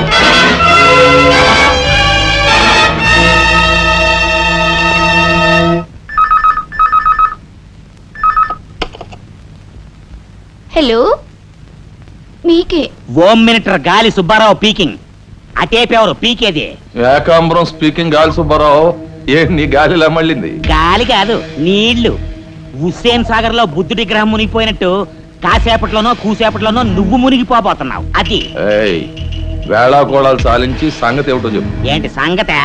హలో మీకే ఓం మినిటర్ గాలి సుబ్బారావు పీకింగ్. అటేపెవరు పీకేది? ఏకాంబరం స్పీకింగ్ గాలి సుబ్బారావు. ఏ నీ గాలిలా మళ్ళింది? గాలి కాదు నీళ్లు. హుస్సేన్ సాగర్ లో బుద్ధుడి విగ్రహం మునిగిపోయినట్టు కాసేపట్లోనో కూసేపట్లోనో నువ్వు మునిగిపోబోతున్నావు. అది ఏయ్, వేళాకోళాలు సాలించి సంగతి ఏమిటో చెప్పు. ఏంటి సంగతే?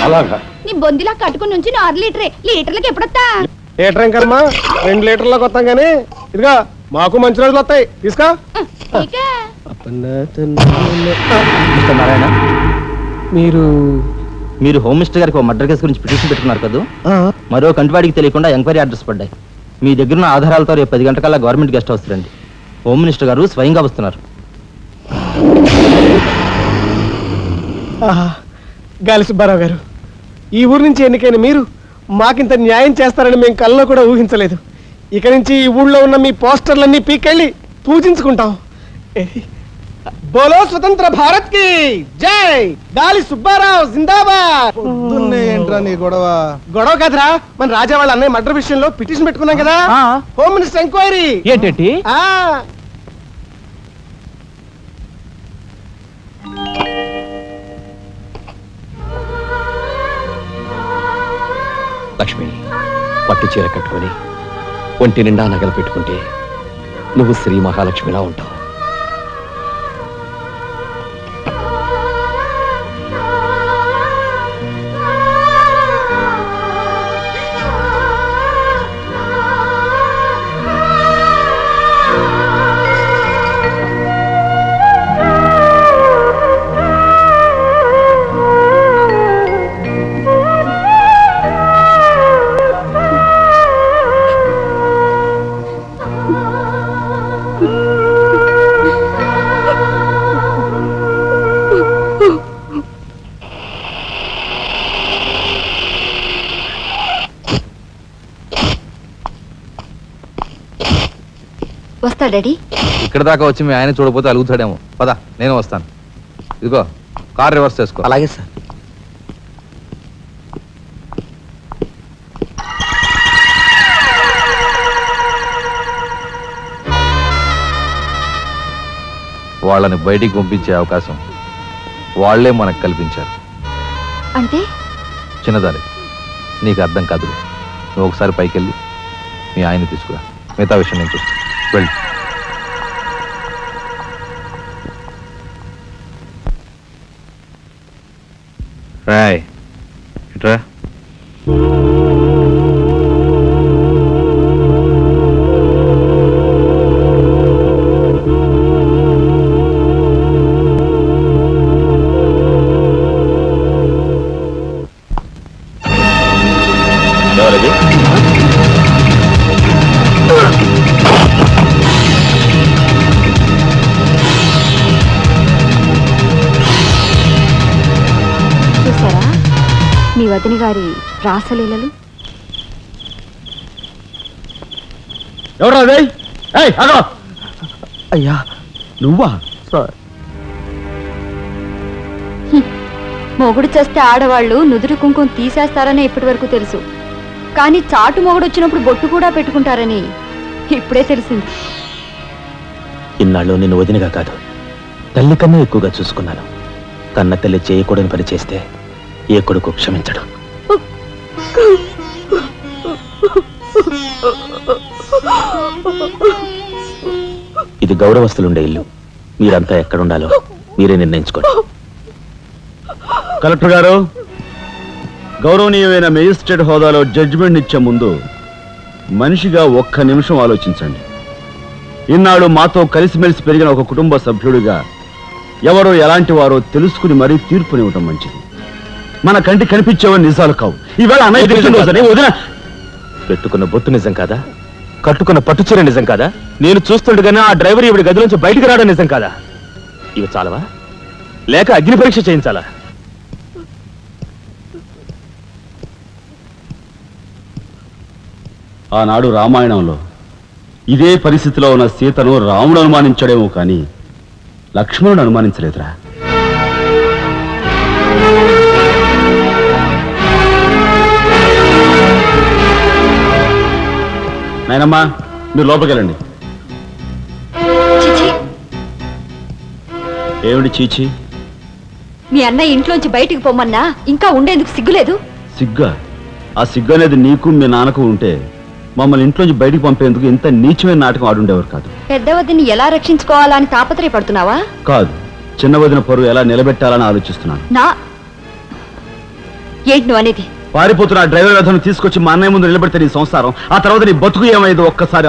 అలాగా? నీ బొందిలా కట్టుకుని నుంచి 6 లీటరే. లీటర్లకి ఎప్పుడొస్తా? లీటర్ ఇంకమ్మా 2 లీటర్లకు వస్తాం కానీ ఇదిగా మాకు మంచి రోజులు వస్తాయి తీసుకో. ఇక నారాయణ మీరు హోమ్ మినిస్టర్ గారికి మర్డర్ కేసు గురించి పిటిషన్ పెట్టుకున్నారు కదా, మరో కంటివాడికి తెలియకుండా ఎంక్వైరీ అడ్రస్ పడ్డాయి. మీ దగ్గర ఉన్న ఆధారాలతో రేపు 10 గంటకల్లా గవర్నమెంట్ గెస్ట్ హౌస్ రండి. హోమ్ మినిస్టర్ గారు స్వయంగా వస్తున్నారు. గాలి సుబ్బారావు గారు, ఈ ఊరు నుంచి ఎన్నికైన మీరు మాకింత న్యాయం చేస్తారని మేము కల్లో కూడా ఊహించలేదు. ఇక నుంచి ఈ ఊళ్ళో ఉన్న మీ పోస్టర్లన్నీ పీకెళ్ళి పూజించుకుంటాం. బోలో స్వతంత్ర భారత్ కి జై. గాలి సుబ్బారావు జిందాబాద్. ఏంట్రా నీ గొడవ కదరా, మన రాజా వాళ్ళ అన్నయ్య మర్డర్ విషయంలో పిటిషన్ పెట్టుకున్నాం కదా, హోమ్ మినిస్టర్ ఎంక్వైరీ. ఏంటంటే లక్ష్మి, పట్టు చీర కట్టుకొని ఒంటి నిండా నగలు పెట్టుకుంటే నువ్వు శ్రీ మహాలక్ష్మిలా ఉంటావు. వస్తా డాడీ. ఇక్కడ దాకా వచ్చి మీ ఆయన చూడకపోతే అలుగుతాడేమో. పద, నేను వస్తాను. ఇదిగో కార్ రివర్స్ చేసుకో. అలాగే సార్. వాళ్ళని బయటికి పంపించే అవకాశం వాళ్లే మనకు కల్పించారు. అంటే చిన్నదారి, నీకు అర్థం కాదు. నువ్వు ఒకసారి పైకి వెళ్ళి మీ ఆయన తీసుకురా. మిగతా విషయం నేను చూస్తాను. వెళ్ళి రాయ్ ఇట్రా. ఎవరది? చూసారా మీ వదిన గారి రాసలీలలు? ఎవరు అదే? అయ్యా నువ్వా? సార్, మొగుడు చేస్తే ఆడవాళ్ళు నుదురు కుంకుమ తీసేస్తారని ఇప్పటి వరకు తెలుసు, కానీ చాటు మొగుడు వచ్చినప్పుడు బొట్టు కూడా పెట్టుకుంటారని ఇప్పుడే తెలిసింది. ఇన్నాళ్ళు నిన్ను వదినగా కాదు, తల్లి కన్నా ఎక్కువగా చూసుకున్నాను. కన్న తల్లి చేయకూడని పని చేస్తే ఏ కొడుకు క్షమించడు. ఇది గౌరవస్తులుండే ఇల్లు. మీరంతా ఎక్కడుండాలో మీరే నిర్ణయించుకోండి. కలెక్టర్ గారు, గౌరవనీయమైన మేజిస్ట్రేట్ హోదాలో జడ్జిమెంట్ ఇచ్చే ముందు మనిషిగా ఒక్క నిమిషం ఆలోచించండి. ఇన్నాళ్ళు మాతో కలిసిమెలిసి పెరిగిన ఒక కుటుంబ సభ్యుడిగా ఎవరో ఎలాంటి వారో తెలుసుకుని మరీ తీర్పునివ్వటం మంచిది. మన కంటి కనిపించేవని నిజాలు కావు. ఈవేళ అన్నయ్య పుట్టినరోజని వదిన పెట్టుకున్న బొట్టు నిజం కాదా? కట్టుకున్న పట్టుచీర నిజం కాదా? నేను చూస్తుండగానే ఆ డ్రైవర్ ఇవిడి గది నుంచి బయటికి రావడం నిజం కాదా? ఇవి చాలవా, లేక అగ్ని పరీక్ష చేయించాలా? ఆనాడు రామాయణంలో ఇదే పరిస్థితిలో ఉన్న సీతను రాముడు అనుమానించాడేమో కానీ లక్ష్మణుడు అనుమానించలేదురా. నాయనమ్మా, మీరు లోపలికి వెళ్ళండి. చిచి, ఏమిటి చీచి? మీ అన్నయ్య ఇంట్లోంచి బయటికి పొమ్మన్నా ఇంకా ఉండేందుకు సిగ్గులేదు? సిగ్గా? ఆ సిగ్గు అనేది నీకు మీ నాన్నకు ఉంటే మమ్మల్ని ఇంట్లోంచి బయటికి పంపేందుకు ఇంత నీచమైన నాటకం ఆడుండేవారు కాదు. పెద్ద వదిని ఎలా రక్షించుకోవాలా అని తాపత్రయపడుతున్నావా? కాదు, చిన్న వదిన పరువు ఎలా నిలబెట్టాలని ఆలోచిస్తున్నాను. ఏంటి నువ్వు అనేది? పారిపోతున్న డ్రైవర్ రథను తీసుకొచ్చి మా అన్నయ్య ముందు నిలబెడితే నీ సంసారం, ఆ తర్వాత నీ బతుకు ఏమైందో ఒక్కసారి